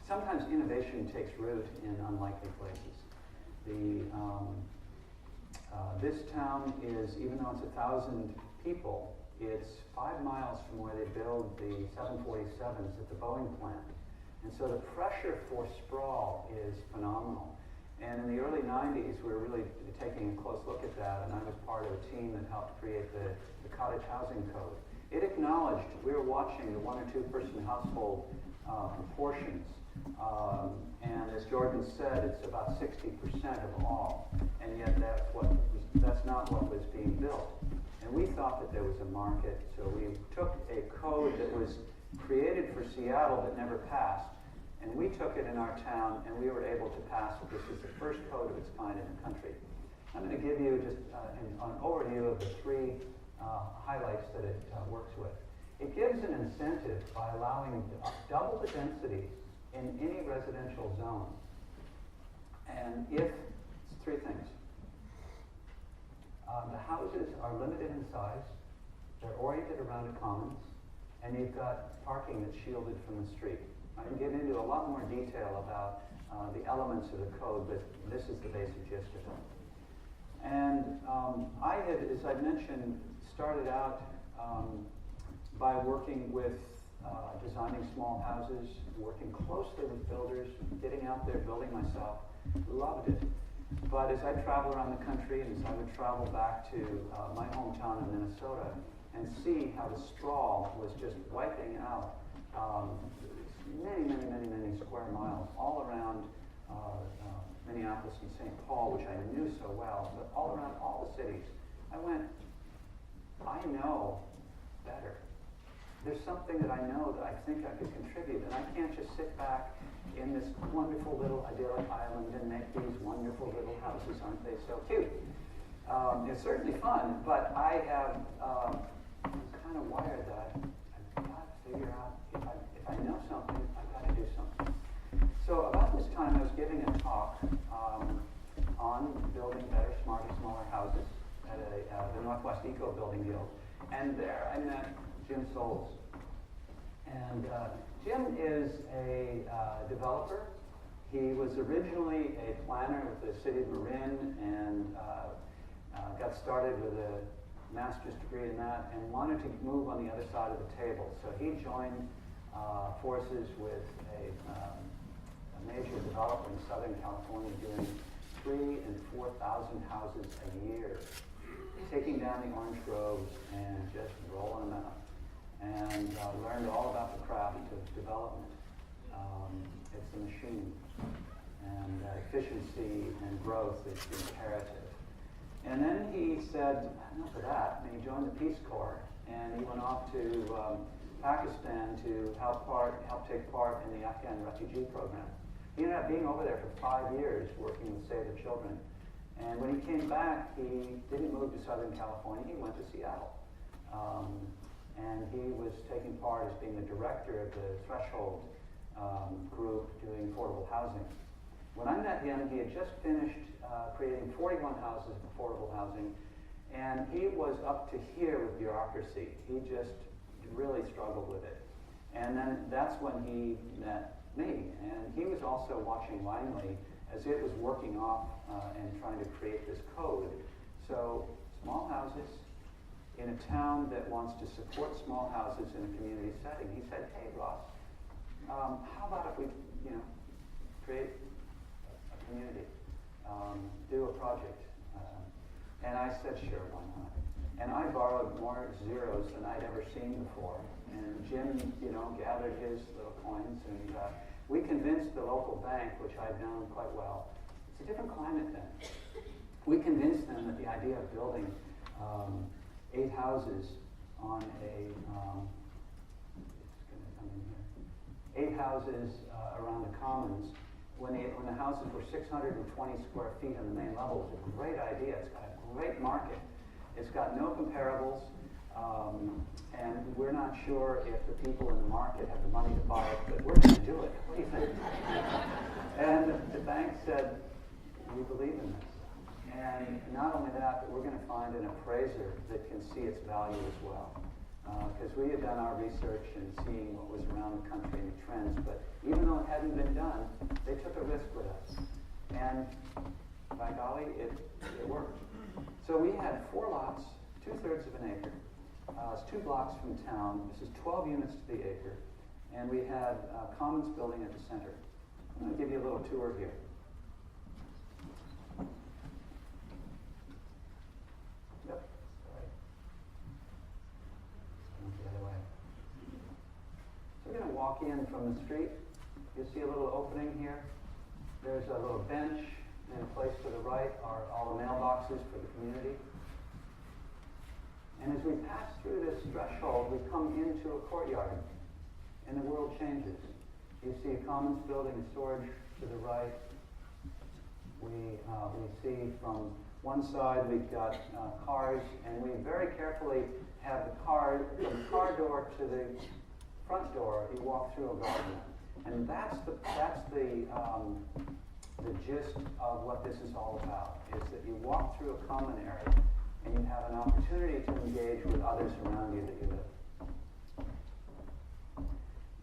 Sometimes innovation takes root in unlikely places. This town is, even though it's 1,000 people, it's 5 miles from where they build the 747s at the Boeing plant. And so the pressure for sprawl is phenomenal. And in the early 90s, we were really taking a close look at that, and I was part of a team that helped create the cottage housing code. It acknowledged, we were watching the 1 or 2 person household proportions, and as Jordan said, it's about 60% of all, and yet that's not what was being built. And we thought that there was a market, so we took a code that was created for Seattle but never passed. And we took it in our town, and we were able to pass it. This is the first code of its kind in the country. I'm going to give you just an overview of the three highlights that it works with. It gives an incentive by allowing double the density in any residential zone. And if, it's three things. The houses are limited in size, they're oriented around the commons, and you've got parking that's shielded from the street. I can get into a lot more detail about the elements of the code, but this is the basic gist of it. And I had, as I mentioned, started out by working with designing small houses, working closely with builders, getting out there, building myself. Loved it. But as I travel around the country, and as I would travel back to my hometown in Minnesota, and see how the sprawl was just wiping out many square miles all around Minneapolis and St. Paul, which I knew so well, but all around all the cities. I went, I know better. There's something that I know that I think I could contribute, and I can't just sit back in this wonderful little idyllic island and make these wonderful little houses. Aren't they so cute? It's certainly fun, but I have kind of wired that I've got to figure out if I know something, I've got to do something. So about this time, I was giving a talk on building better, smarter, smaller houses at the Northwest Eco Building Guild, and there I met Jim Souls. And Jim is a developer. He was originally a planner with the city of Marin and got started with a master's degree in that and wanted to move on the other side of the table. So he joined forces with a major developer in Southern California doing 3,000 and 4,000 houses a year, taking down the orange groves and just rolling them out. And learned all about the craft of development. It's a machine. And efficiency and growth is imperative. And then he said, enough of that, and he joined the Peace Corps, and he went off to Pakistan to help take part in the Afghan refugee program. He ended up being over there for 5 years working with Save the Children. And when he came back, he didn't move to Southern California, he went to Seattle. And he was taking part as being the director of the Threshold group doing affordable housing. When I met him, he had just finished creating 41 houses of affordable housing, and he was up to here with bureaucracy. He just really struggled with it. And then that's when he met me, and he was also watching Langley as it was working off and trying to create this code. So small houses in a town that wants to support small houses in a community setting. He said, hey, Ross, how about if we, create a community, do a project? And I said, sure, why not? And I borrowed more zeros than I'd ever seen before. And Jim, gathered his little coins, and we convinced the local bank, which I'd known quite well. It's a different climate then. We convinced them that the idea of building 8 houses on a, it's going to come in here. 8 houses around the commons. When the houses were 620 square feet on the main level, it was a great idea. It's got a great market. It's got no comparables, and we're not sure if the people in the market have the money to buy it, but we're going to do it. What do you think? And the bank said, we believe in this. And not only that, but we're going to find an appraiser that can see its value as well. Because we had done our research and seeing what was around the country and the trends, but even though it hadn't been done, they took a risk with us. And by golly, it worked. So we had 4 lots, 2/3 of an acre. It's 2 blocks from town. This is 12 units to the acre. And we had a commons building at the center. I'm going to give you a little tour here. Yep. Sorry. The other way. So we're going to walk in from the street. You'll see a little opening here. There's a little bench, and a place to the right are all the mailboxes for the community. And as we pass through this threshold, we come into a courtyard. and the world changes. You see a commons building, a storage to the right. We see from one side we've got cars, and we very carefully have the car, from the car door to the front door, you walk through a garden. And that's the gist of what this is all about, is that you walk through a common area and you have an opportunity to engage with others around you that you live.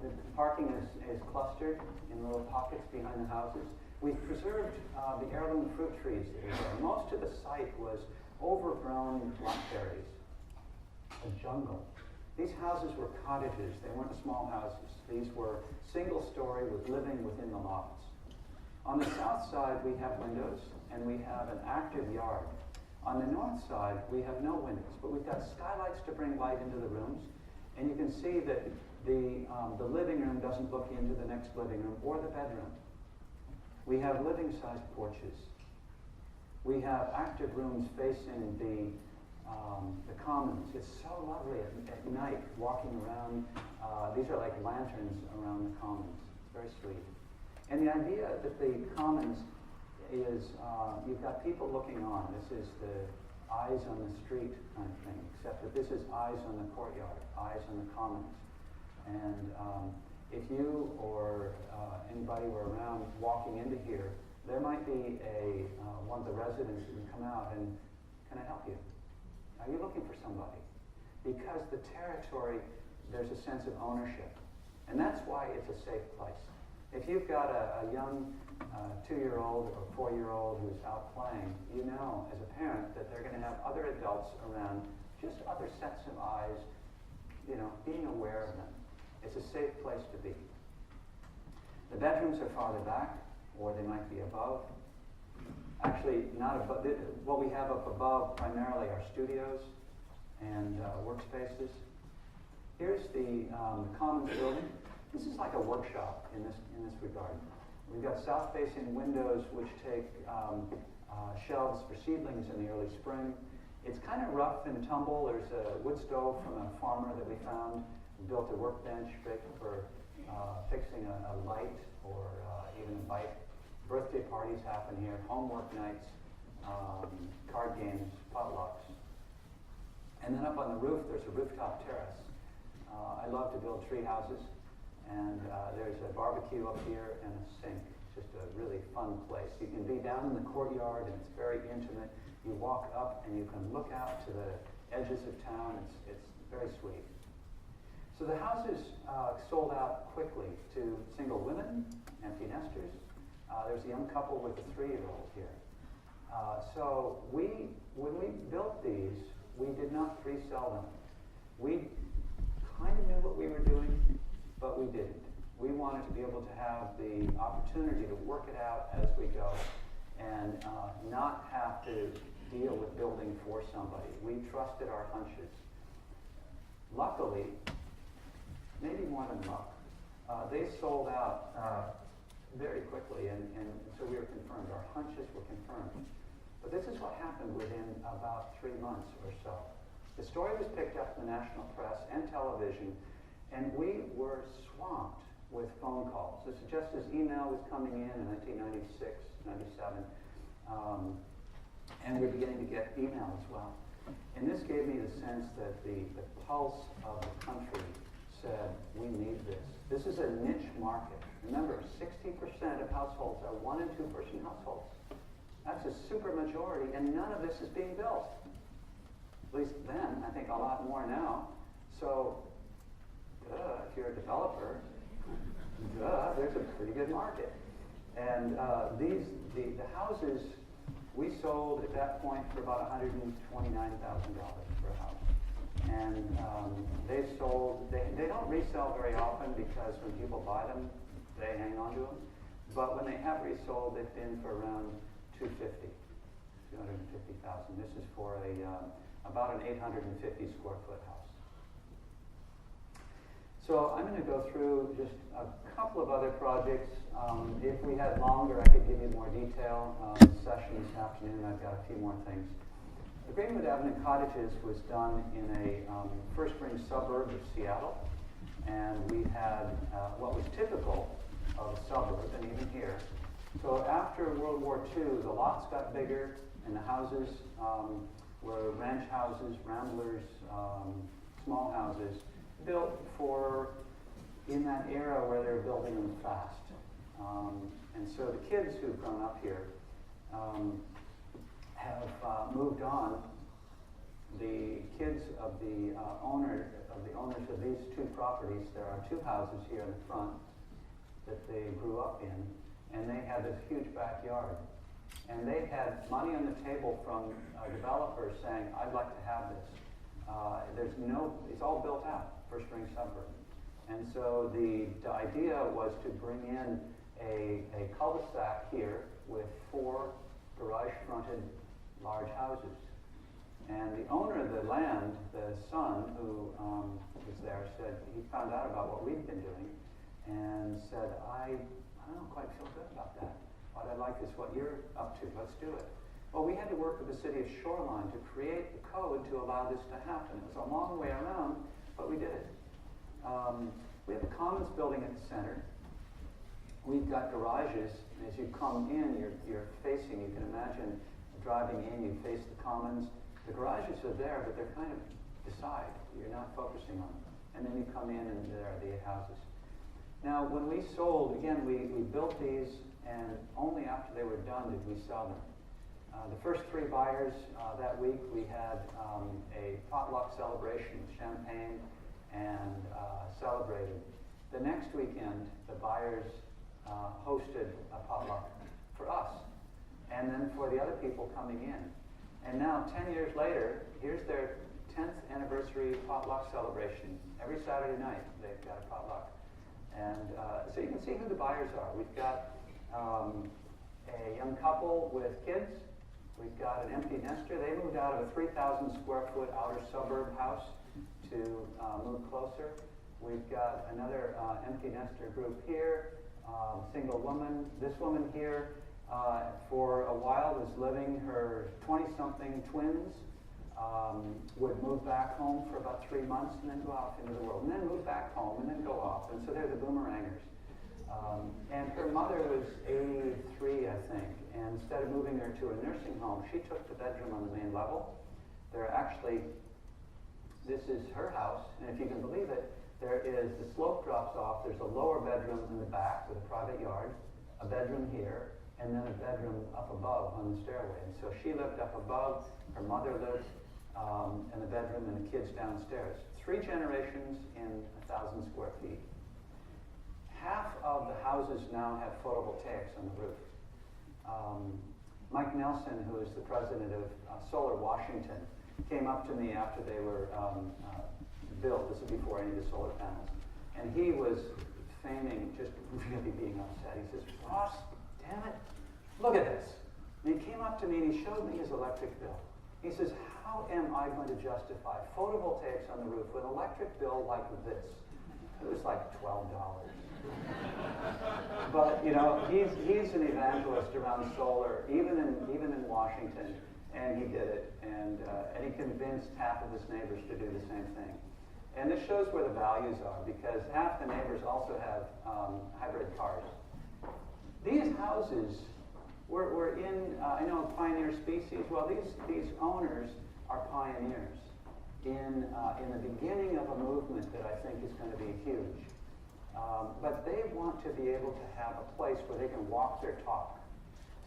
The parking is clustered in little pockets behind the houses. We've preserved the heirloom fruit trees that are there. Most of the site was overgrown blackberries, a jungle. These houses were cottages. They weren't small houses. These were single-story with living within the lofts. On the south side, we have windows, and we have an active yard. On the north side, we have no windows, but we've got skylights to bring light into the rooms, and you can see that the living room doesn't look into the next living room or the bedroom. We have living-sized porches. We have active rooms facing the commons. It's so lovely at night walking around. These are like lanterns around the commons. It's very sweet. And the idea that the commons is you've got people looking on. This is the eyes on the street kind of thing, except that this is eyes on the courtyard, eyes on the commons. And if you or anybody were around walking into here, there might be one of the residents who can come out and, can I help you? Are you looking for somebody? Because the territory, there's a sense of ownership. And that's why it's a safe place. If you've got a young 2-year-old or 4-year-old who's out playing, you know as a parent that they're going to have other adults around, just other sets of eyes, being aware of them. It's a safe place to be. The bedrooms are farther back, or they might be above. Actually, not above. What we have up above primarily are studios and workspaces. Here's the commons building. This is like a workshop in this regard. We've got south-facing windows which take shelves for seedlings in the early spring. It's kind of rough and tumble. There's a wood stove from a farmer that we found. We built a workbench for fixing a light or even a bike. Birthday parties happen here, homework nights, card games, potlucks. And then up on the roof, there's a rooftop terrace. I love to build tree houses, and there's a barbecue up here and a sink. It's just a really fun place. You can be down in the courtyard, and it's very intimate. You walk up, and you can look out to the edges of town. It's very sweet. So the houses sold out quickly to single women, empty nesters. There's a young couple with a 3-year-old here. So when we built these, we did not pre-sell them. We kind of knew what we were doing, but we didn't. We wanted to be able to have the opportunity to work it out as we go and not have to deal with building for somebody. We trusted our hunches. Luckily, maybe more than luck, they sold out very quickly, and so we were confirmed. Our hunches were confirmed. But this is what happened within about 3 months or so. The story was picked up in the national press and television, and we were swamped with phone calls. This is just as email was coming in 1996, 97, and we're beginning to get email as well. And this gave me the sense that the pulse of the country said, we need this. This is a niche market. Remember, 60% of households are 1- and 2-person households. That's a super majority, and none of this is being built. At least then, I think a lot more now. So, if you're a developer, there's a pretty good market. And the houses we sold at that point for about $129,000 for a house. And they don't resell very often because when people buy them, they hang on to them. But when they have resold, they've been for around $250,000. This is for about an 850 square foot house. So I'm going to go through just a couple of other projects. If we had longer, I could give you more detail. The session this afternoon, I've got a few more things. The Greenwood Avenue Cottages was done in a first-ring suburb of Seattle. and we had what was typical of a suburb, and even here. So after World War II, the lots got bigger, and the houses were ranch houses, ramblers, small houses, built for in that era where they were building them fast. And so the kids who've grown up here have moved on. The kids of the owners of these two properties, there are two houses here in the front that they grew up in, and they had this huge backyard. And they had money on the table from developers saying, I'd like to have this. It's all built out, first ring suburb. And so the idea was to bring in a cul-de-sac here with 4 garage-fronted large houses. And the owner of the land, the son who was there, said he found out about what we'd been doing and said, I don't quite feel good about that. What I like is what you're up to. Let's do it. Well, we had to work with the city of Shoreline to create the code to allow this to happen. It was a long way around, but we did it. We have the Commons building at the center. We've got garages. As you come in, you're facing, you can imagine driving in, you face the Commons. The garages are there, but they're kind of beside. You're not focusing on them. And then you come in, and there are the houses. Now, when we sold, again, we built these, and only after they were done did we sell them. The first 3 buyers that week, we had a potluck celebration with champagne and celebrated. The next weekend, the buyers hosted a potluck for us, and then for the other people coming in. And now, 10 years later, here's their 10th anniversary potluck celebration. Every Saturday night, they've got a potluck. And so you can see who the buyers are. We've got a young couple with kids. We've got an empty nester. They moved out of a 3,000 square foot outer suburb house to move closer. We've got another empty nester group here, single woman. This woman here, for a while, was living her 20-something twins, would move back home for about 3 months and then go off into the world, and then move back home and then go off. And so they're the boomerangers. And her mother was 83, I think, and instead of moving her to a nursing home, she took the bedroom on the main level. This is her house, and if you can believe it, the slope drops off. There's a lower bedroom in the back with a private yard, a bedroom here, and then a bedroom up above on the stairway. And so she lived up above, her mother lived in the bedroom, and the kids downstairs. 3 generations in 1,000 square feet. Half of the houses now have photovoltaics on the roof. Mike Nelson, who is the president of Solar Washington, came up to me after they were built. This is before any of the solar panels. And he was feigning just really being upset. He says, Ross, damn it, look at this. And he came up to me and he showed me his electric bill. He says, how am I going to justify photovoltaics on the roof with an electric bill like this? It was like $12. But he's an evangelist around solar, even in Washington, and he did it, and he convinced half of his neighbors to do the same thing. And this shows where the values are, because half the neighbors also have hybrid cars. These houses were in, I know, pioneer species. Well, these owners are pioneers in the beginning of a movement that I think is going to be huge. But they want to be able to have a place where they can walk their talk.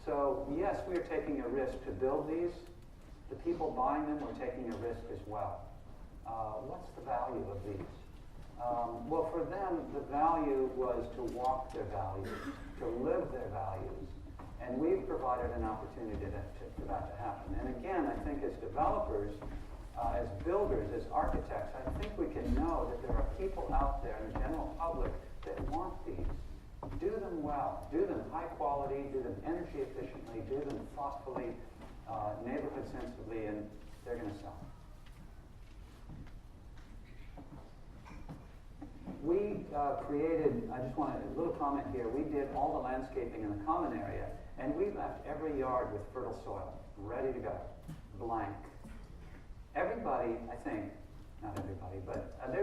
So yes, we are taking a risk to build these. The people buying them were taking a risk as well. What's the value of these? Well, for them, the value was to walk their values, to live their values. And we've provided an opportunity for that to happen. And again, I think as developers, as builders, as architects, I think we can know that there are people out there in the general public that want these. Do them well. Do them high quality. Do them energy efficiently. Do them thoughtfully, neighborhood sensibly, and they're going to sell. We created, I just want a little comment here, we did all the landscaping in the common area, and we left every yard with fertile soil, ready to go, blank. Everybody, I think, not everybody, but there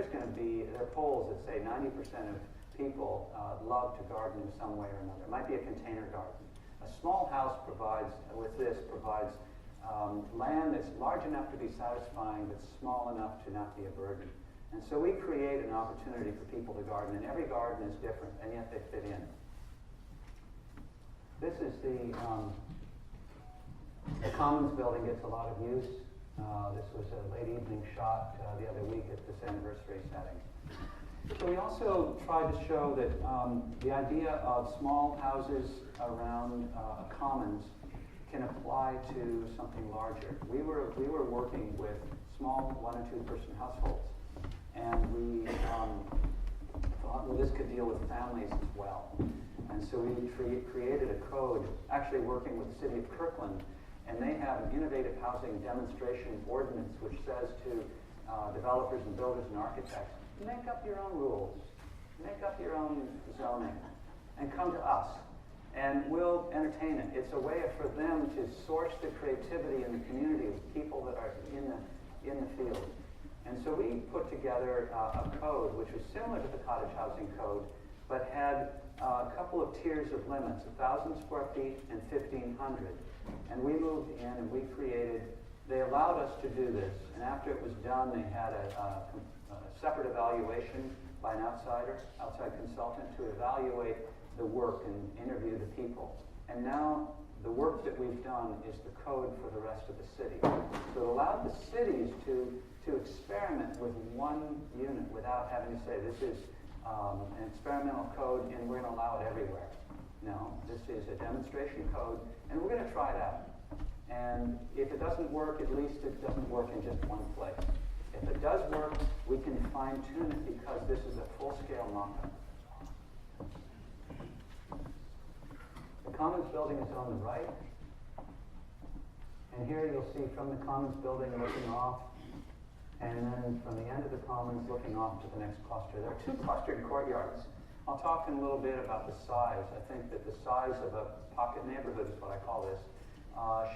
are polls that say 90% of people love to garden in some way or another. It might be a container garden. A small house provides land that's large enough to be satisfying, but small enough to not be a burden. And so we create an opportunity for people to garden, and every garden is different, and yet they fit in. This is the Commons building gets a lot of use. This was a late evening shot the other week at this anniversary setting. So we also tried to show that the idea of small houses around a commons can apply to something larger. We were working with small 1 or 2 person households, and we thought, well, this could deal with families as well. And so we created a code, actually working with the city of Kirkland, and they have an innovative housing demonstration ordinance which says to developers and builders and architects, make up your own rules, make up your own zoning, and come to us, and we'll entertain it. It's a way for them to source the creativity in the community of people that are in the field. And so we put together a code which was similar to the cottage housing code, but had a couple of tiers of limits, 1,000 square feet and 1,500. And we moved in and we they allowed us to do this. And after it was done, they had a separate evaluation by an outside consultant to evaluate the work and interview the people. And now the work that we've done is the code for the rest of the city. So it allowed the cities to experiment with one unit without having to say, this is an experimental code and we're going to allow it everywhere. No, this is a demonstration code and we're going to try it out. And if it doesn't work, at least it doesn't work in just one place. If it does work, we can fine-tune it because this is a full-scale mock-up. The Commons building is on the right. And here you'll see from the Commons building looking off, and then from the end of the Commons looking off to the next cluster. There are 2 clustered courtyards. I'll talk in a little bit about the size. I think that the size of a pocket neighborhood is what I call this.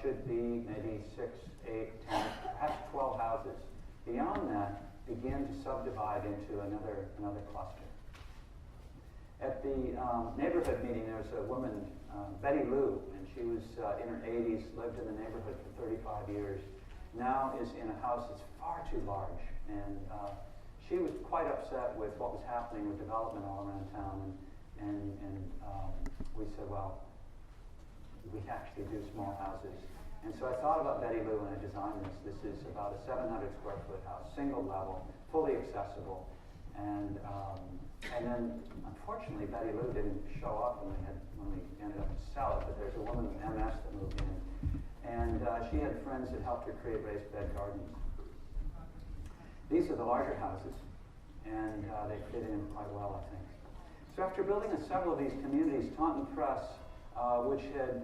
Should be maybe 6, 8, 10, perhaps 12 houses. Beyond that, begin to subdivide into another cluster. At the neighborhood meeting, there was a woman, Betty Lou, and she was in her 80s, lived in the neighborhood for 35 years, now is in a house that's far too large. And she was quite upset with what was happening with development all around town. And we said, well, we actually do small houses. And so I thought about Betty Lou and I designed this. This is about a 700 square foot house, single level, fully accessible. And then, unfortunately, Betty Lou didn't show up when we ended up to sell it, but there's a woman with MS that moved in. And she had friends that helped her create raised bed gardens. These are the larger houses, and they fit in quite well, I think. So after building in several of these communities, Taunton Press, which had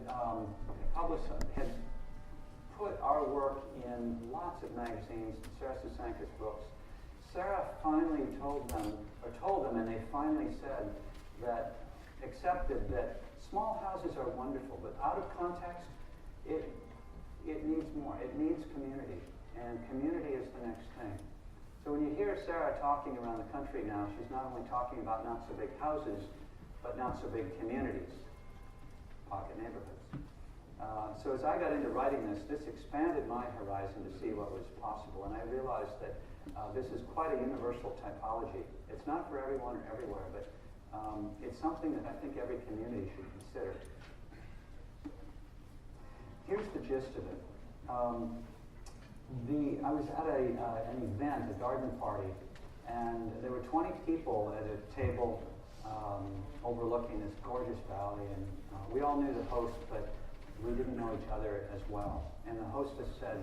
had put our work in lots of magazines, Sarah Susanka's books. Sarah finally told them, and they finally said that, accepted that small houses are wonderful, but out of context, it needs more. It needs community, and community is the next thing. So when you hear Sarah talking around the country now, she's not only talking about not so big houses, but not so big communities, pocket neighborhoods. So as I got into writing this expanded my horizon to see what was possible, and I realized that this is quite a universal typology. It's not for everyone or everywhere, but it's something that I think every community should consider. Here's the gist of it. I was at an event, a garden party, and there were 20 people at a table overlooking this gorgeous valley, and we all knew the host, but we didn't know each other as well. And the hostess said,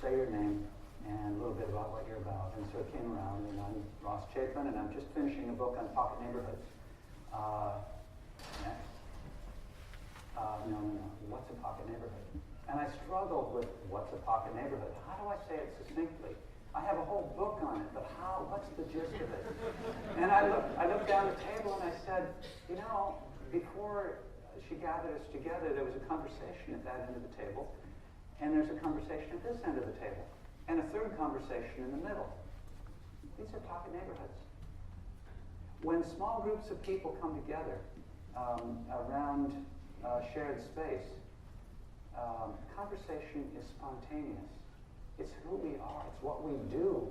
say your name and a little bit about what you're about. And so it came around, and I'm Ross Chapin, and I'm just finishing a book on pocket neighborhoods. Next. No. What's a pocket neighborhood? And I struggled with what's a pocket neighborhood. How do I say it succinctly? I have a whole book on it, but how? What's the gist of it? And I looked down the table and I said, before she gathered us together, there was a conversation at that end of the table, and there's a conversation at this end of the table, and a third conversation in the middle. These are pocket neighborhoods. When small groups of people come together around shared space, conversation is spontaneous. It's who we are. It's what we do.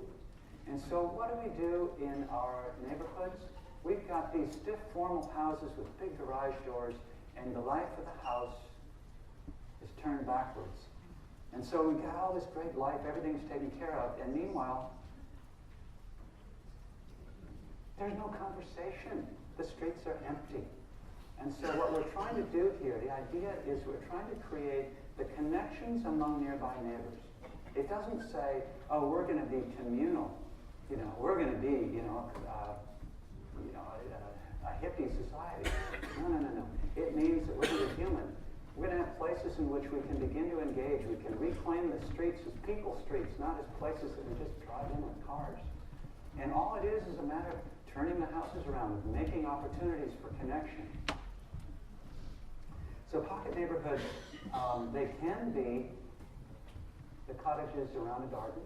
And so what do we do in our neighborhoods? We've got these stiff, formal houses with big garage doors, and the life of the house is turned backwards. And so we've got all this great life, everything's taken care of, and meanwhile, there's no conversation. The streets are empty. And so what we're trying to do here, the idea is we're trying to create the connections among nearby neighbors. It doesn't say, oh, we're going to be communal. We're going to be, a hippie society. No. It means that we're going to be human. We're going to have places in which we can begin to engage. We can reclaim the streets as people streets, not as places that we just drive in with cars. And all it is a matter of turning the houses around, making opportunities for connection. So pocket neighborhoods, they can be the cottages around a garden,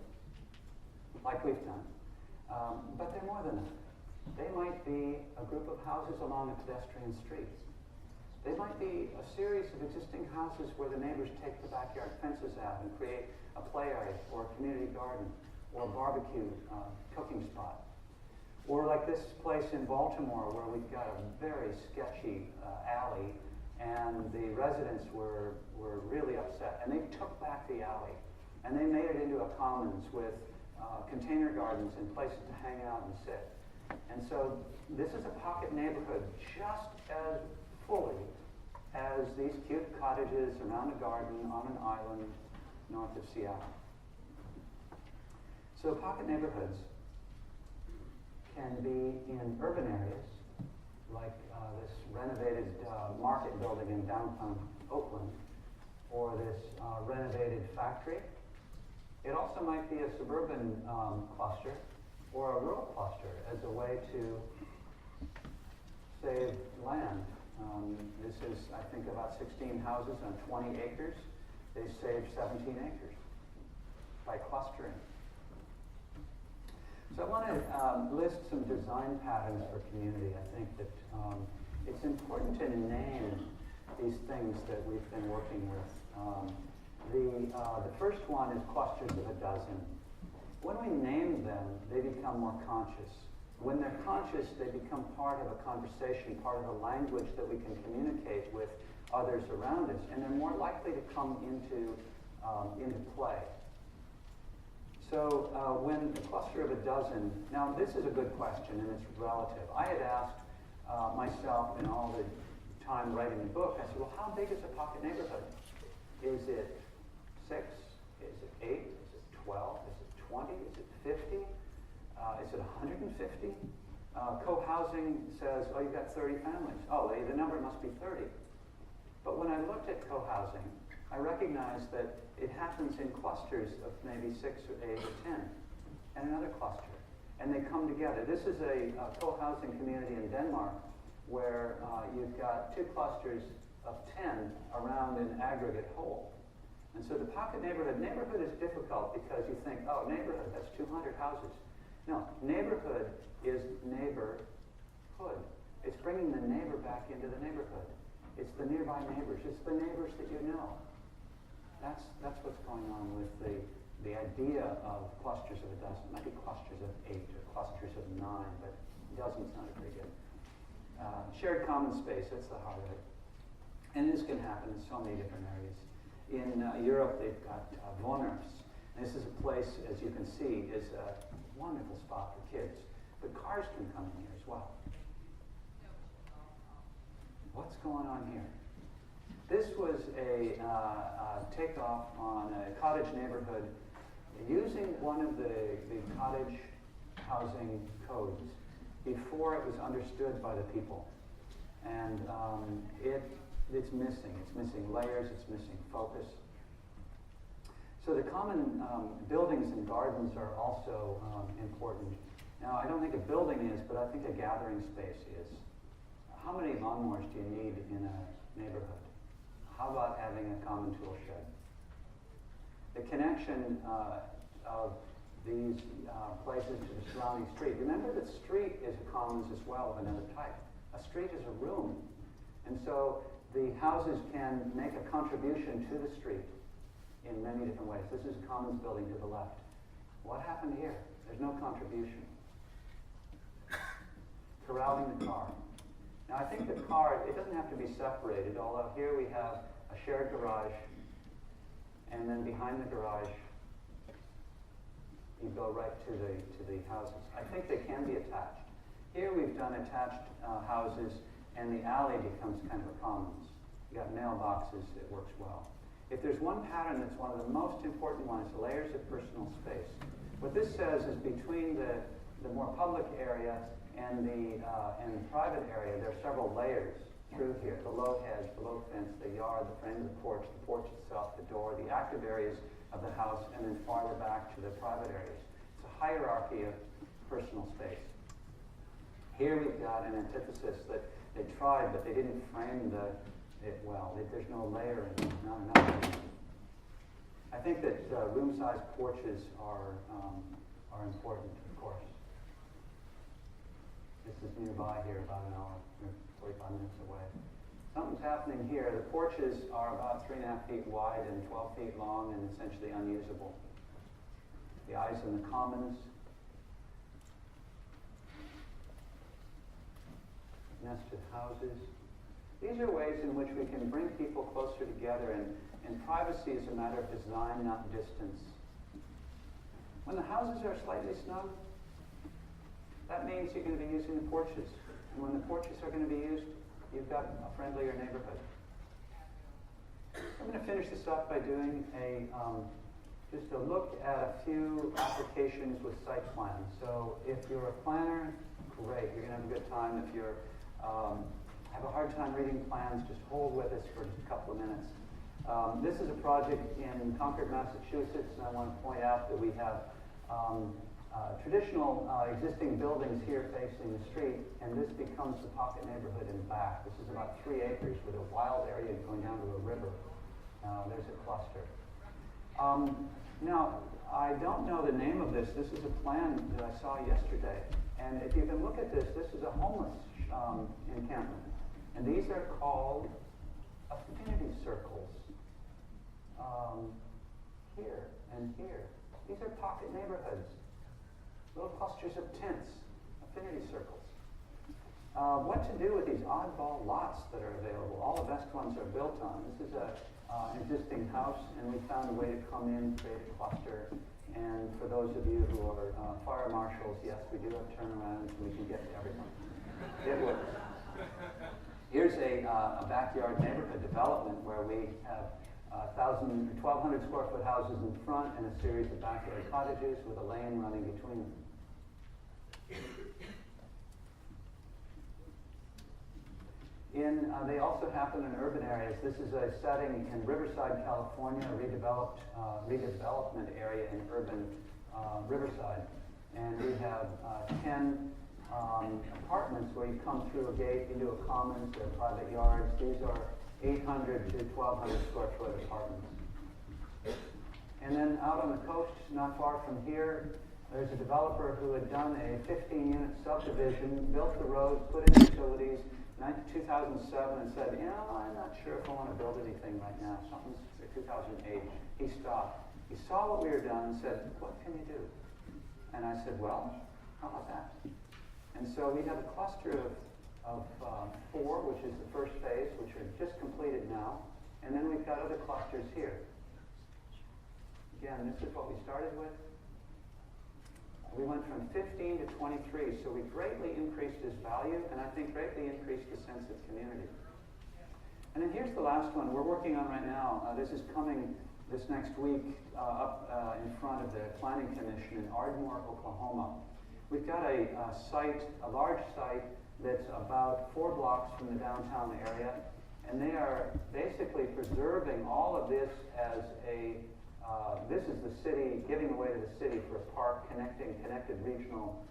like we've done, but they're more than that. They might be a group of houses along a pedestrian street. They might be a series of existing houses where the neighbors take the backyard fences out and create a play area or a community garden or a barbecue cooking spot. Or like this place in Baltimore where we've got a very sketchy alley, and the residents were really upset, and they took back the alley and they made it into a commons with container gardens and places to hang out and sit. And so this is a pocket neighborhood just as fully as these cute cottages around a garden on an island north of Seattle. So pocket neighborhoods can be in urban areas, like this renovated market building in downtown Oakland, or this renovated factory. It also might be a suburban cluster or a rural cluster as a way to save land. This is, I think, about 16 houses on 20 acres. They saved 17 acres by clustering. So I want to list some design patterns for community. I think that it's important to name these things that we've been working with. The first one is clusters of a dozen. When we name them, they become more conscious. When they're conscious, they become part of a conversation, part of a language that we can communicate with others around us, and they're more likely to come into play. So when a cluster of a dozen, now this is a good question and it's relative. I had asked myself in all the time writing the book, I said, well, how big is a pocket neighborhood? Is it 6? Is it 8? Is it 12? Is it 20? Is it 50? Is it 150? Co-housing says, oh, you've got 30 families. Oh, the number must be 30. But when I looked at co-housing, I recognized that it happens in clusters of maybe 6 or 8 or 10, and another cluster. And they come together. This is a co-housing community in Denmark where you've got 2 clusters of 10 around an aggregate whole. And so the pocket neighborhood is difficult because you think, oh, neighborhood, that's 200 houses. No, neighborhood is neighborhood. It's bringing the neighbor back into the neighborhood. It's the nearby neighbors. It's the neighbors that you know. That's what's going on with the idea of clusters of a dozen. It might be clusters of 8 or clusters of 9, but dozen sounded pretty good. Shared common space, that's the heart of it. And this can happen in so many different areas. In Europe, they've got Wohners. And this is a place, as you can see, is a wonderful spot for kids. But cars can come in here as well. What's going on here? This was a takeoff on a cottage neighborhood using one of the cottage housing codes before it was understood by the people. And it's missing. It's missing layers. It's missing focus. So the common buildings and gardens are also important. Now, I don't think a building is, but I think a gathering space is. How many lawnmowers do you need in a neighborhood? How about having a common tool shed? The connection of these places to the surrounding street. Remember that street is a commons as well of another type. A street is a room. And so the houses can make a contribution to the street in many different ways. This is a commons building to the left. What happened here? There's no contribution. Corralling the car. Now I think the car, it doesn't have to be separated, although here we have a shared garage, and then behind the garage you go right to the houses. I think they can be attached. Here we've done attached houses, and the alley becomes kind of a commons. You got mailboxes, it works well. If there's one pattern that's one of the most important ones, layers of personal space. What this says is between the more public area and the private area, there are several layers through here. The low hedge, the low fence, the yard, the frame of the porch itself, the door, the active areas of the house, and then farther back to the private areas. It's a hierarchy of personal space. Here we've got an antithesis that they tried, but they didn't frame it well. There's no layering, not enough. I think that room-sized porches are important, of course. This is nearby here, about an hour, 45 minutes away. Something's happening here. The porches are about 3.5 feet wide and 12 feet long and essentially unusable. The eyes in the commons. Nested houses. These are ways in which we can bring people closer together, and privacy is a matter of design, not distance. When the houses are slightly snug, that means you're going to be using the porches. And when the porches are going to be used, you've got a friendlier neighborhood. I'm going to finish this up by doing just a look at a few applications with site plans. So if you're a planner, great, you're going to have a good time. If you're have a hard time reading plans, just hold with us for just a couple of minutes. This is a project in Concord, Massachusetts, and I want to point out that we have traditional existing buildings here facing the street, and this becomes the pocket neighborhood in back. This is about 3 acres with a wild area going down to a river. There's a cluster. Now, I don't know the name of this. This is a plan that I saw yesterday. And if you can look at this, this is a homeless encampment. And these are called affinity circles. Here and here. These are pocket neighborhoods. Little clusters of tents, affinity circles. What to do with these oddball lots that are available? All the best ones are built on. This is an existing house, and we found a way to come in, create a cluster. And for those of you who are fire marshals, yes, we do have turnarounds, and we can get to everyone. It works. Here's a backyard neighborhood development where we have 1,200 square foot houses in front and a series of backyard cottages with a lane running between them. They also happen in urban areas. This is a setting in Riverside, California, a redevelopment area in urban Riverside. And we have 10 apartments where you come through a gate into a commons, there are private yards. These are 800 to 1,200 square foot apartments. And then out on the coast, not far from here, there's a developer who had done a 15-unit subdivision, built the roads, put in utilities, 2007, and said, I'm not sure if I want to build anything right now. Something's 2008. He stopped. He saw what we were done and said, what can you do? And I said, well, how about that? And so we have a cluster of 4, which is the first phase, which are just completed now. And then we've got other clusters here. Again, this is what we started with. We went from 15 to 23, so we greatly increased his value, and I think greatly increased the sense of community. And then here's the last one we're working on right now. This is coming this next week up in front of the Planning Commission in Ardmore, Oklahoma. We've got a large site that's about 4 blocks from the downtown area, and they are basically preserving all of this as this is the city giving away to the city for a park connected regional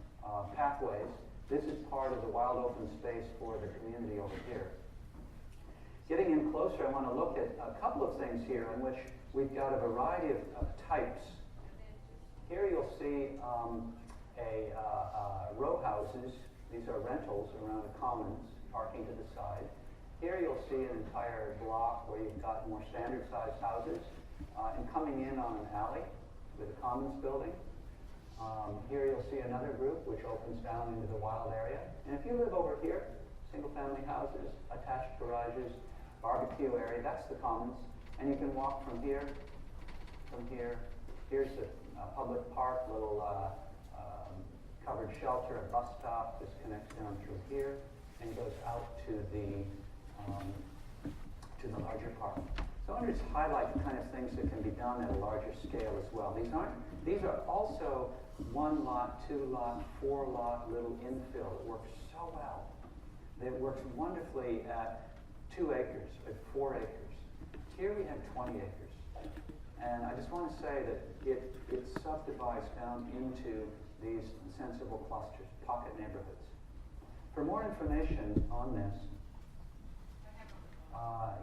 pathways. This is part of the wild open space for the community over here. Getting in closer, I want to look at a couple of things here in which we've got a variety of types. Here you'll see row houses. These are rentals around the commons, parking to the side. Here you'll see an entire block where you've got more standard sized houses and coming in on an alley with a commons building. Here you'll see another group which opens down into the wild area. And if you live over here, single family houses, attached garages, barbecue area, that's the commons. And you can walk from here. Here's the public park, little covered shelter, a bus stop. This connects down through here and goes out to the larger park. So I wanted to highlight the kind of things that can be done at a larger scale as well. These are also 1 lot, 2 lot, 4 lot little infill. It works so well. It works wonderfully at 2 acres, at 4 acres. Here we have 20 acres. And I just want to say that it subdivides down into these sensible clusters, pocket neighborhoods. For more information on this,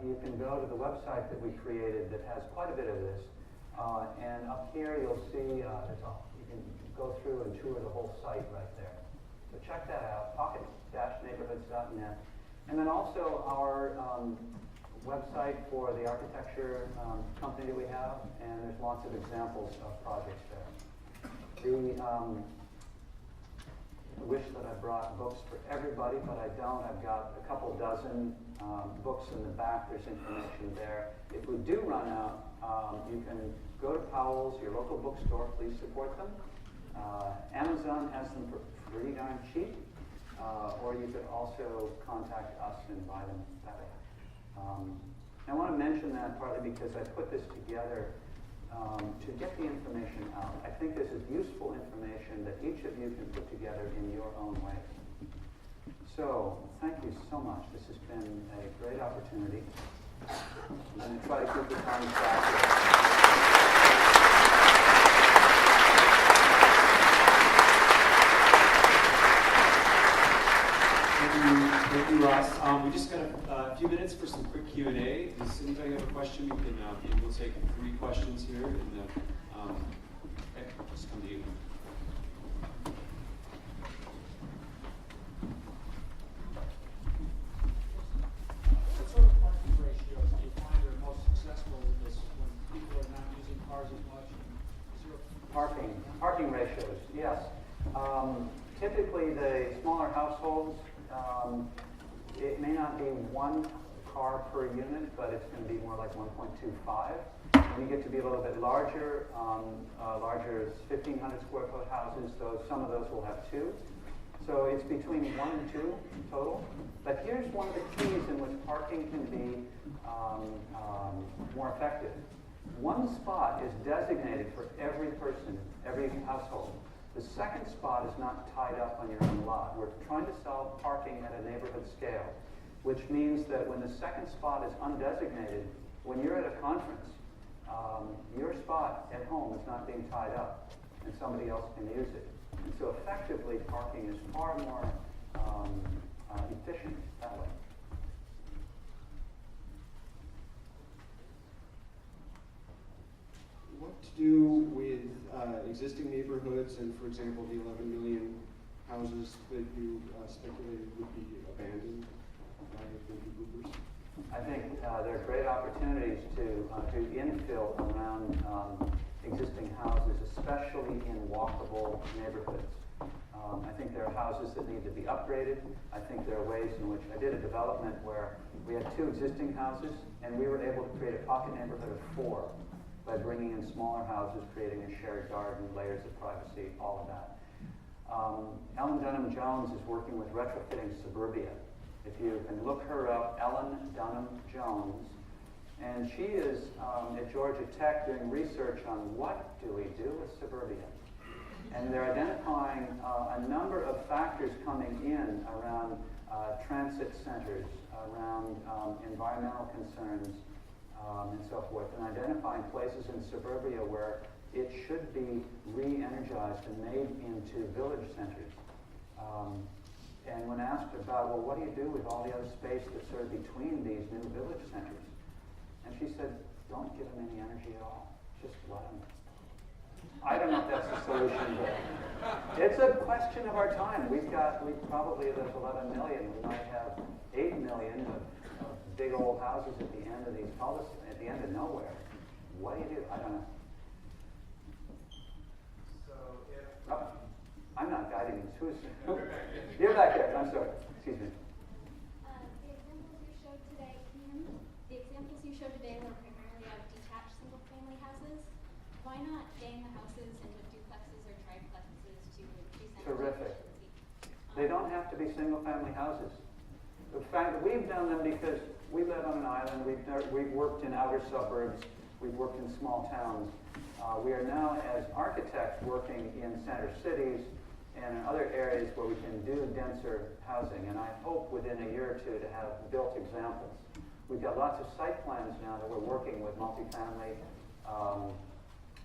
you can go to the website that we created that has quite a bit of this. And up here you'll see, you can go through and tour the whole site right there. So check that out, pocket-neighborhoods.net. And then also our website for the architecture company that we have, and there's lots of examples of projects there. I wish that I brought books for everybody, but I don't. I've got a couple dozen books in the back. There's information there. If we do run out, you can go to Powell's, your local bookstore. Please support them. Amazon has them for pretty darn cheap, or you could also contact us and buy them that way. I want to mention that partly because I put this together to get the information out. I think this is useful information that each of you can put together in your own way. So, thank you so much. This has been a great opportunity. I'm going to try to keep the time back. Thank you, Ross. We just got a few minutes for some quick Q&A. Does anybody have a question? We'll take 3 questions here. Okay, I'll just come to you. What sort of parking ratios do you find are most successful with this when people are not using cars as much? Is there Parking ratios, yes. Typically, the smaller households, it may not be 1 car per unit, but it's going to be more like 1.25. When you get to be a little bit larger, larger 1,500 square foot houses, some of those will have 2. So it's between 1 and 2 total. But here's one of the keys in which parking can be more effective. 1 spot is designated for every person, every household. The second spot is not tied up on your own lot. We're trying to solve parking at a neighborhood scale, which means that when the second spot is undesignated, when you're at a conference, your spot at home is not being tied up, and somebody else can use it. And so effectively, parking is far more efficient that way. What to do with existing neighborhoods and, for example, the 11 million houses that you speculated would be abandoned by baby boomers? I think there are great opportunities to infill around existing houses, especially in walkable neighborhoods. I think there are houses that need to be upgraded. I think there are ways in which I did a development where we had 2 existing houses, and we were able to create a pocket neighborhood of 4 by bringing in smaller houses, creating a shared garden, layers of privacy, all of that. Ellen Dunham Jones is working with retrofitting suburbia. If you can look her up, Ellen Dunham Jones, and she is at Georgia Tech doing research on what do we do with suburbia. And they're identifying a number of factors coming in around transit centers, around environmental concerns, and so forth, and identifying places in suburbia where it should be re-energized and made into village centers. And when asked about, well, what do you do with all the other space that's sort of between these new village centers? And she said, don't give them any energy at all. Just let them. I don't know if that's the solution, but it's a question of our time. We probably, there's 11 million. We might have 8 million of big old houses at the end of these cul-de-sacs, at the end of nowhere. What do you do? I don't know. So if Oh, I'm not guiding this. Who's? You're back there. I'm sorry. Excuse me. The examples you showed today, the examples you showed today were primarily of detached single-family houses. Why not gain the houses into duplexes or triplexes to increase energy Terrific. efficiency? They don't have to be single-family houses. The fact that we've done them because we live on an island. We've worked in outer suburbs. We've worked in small towns. We are now, as architects, working in center cities and in other areas where we can do denser housing. And I hope within a year or two to have built examples. We've got lots of site plans now that we're working with multifamily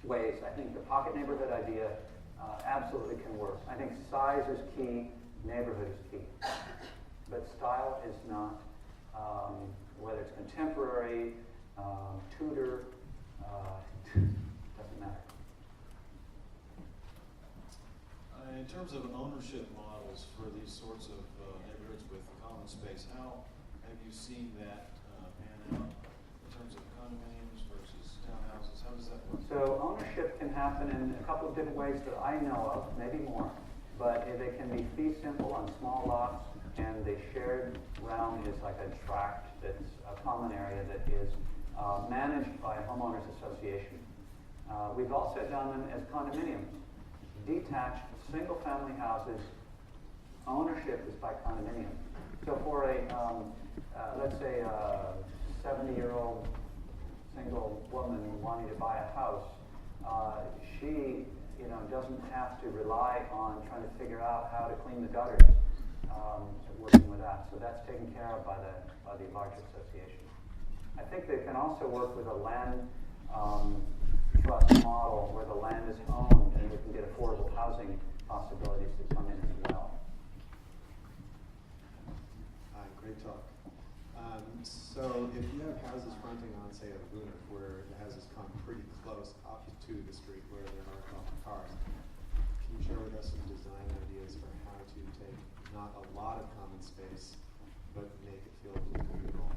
ways. I think the pocket neighborhood idea absolutely can work. I think size is key, neighborhood is key. But style is not, whether it's contemporary, Tudor, doesn't matter. In terms of ownership models for these sorts of neighborhoods with common space, how have you seen that pan out in terms of condominiums versus townhouses? How does that work? So ownership can happen in a couple of different ways that I know of, maybe more. But they can be fee simple on small lots, and the shared ground is like a tract that's a common area that is managed by a homeowners association. We've also done them as condominiums. Detached single-family houses, ownership is by condominium. So for a, let's say a 70-year-old single woman wanting to buy a house, she doesn't have to rely on trying to figure out how to clean the gutters, working with that. So that's taken care of by the large association. I think they can also work with a land trust model where the land is owned and we can get affordable housing possibilities to come in as well. Hi, great talk. So if you have houses fronting on, say, a Laguna, where the houses come pretty close up to the street where there are cars, can you share with us some design ideas for how to take not a lot of common space, but make it feel communal?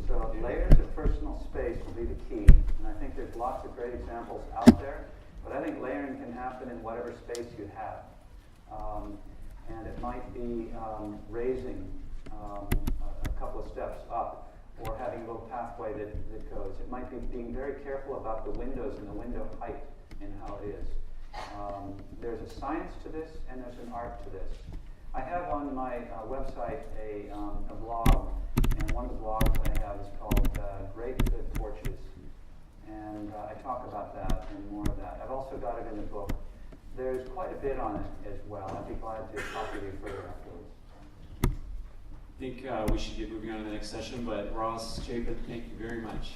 So layers of personal space will be the key, and I think there's lots of great examples out there, but I think layering can happen in whatever space you have. And it might be raising a couple of steps up, or having a little pathway that goes. It might be being very careful about the windows and the window height and how it is. There's a science to this, and there's an art to this. I have on my website a blog, and one of the blogs I have is called Great Good Porches. And I talk about that and more of that. I've also got it in the book. There's quite a bit on it as well. I'd be glad to talk with you further afterwards. I think we should get moving on to the next session, but Ross, Chapin, thank you very much.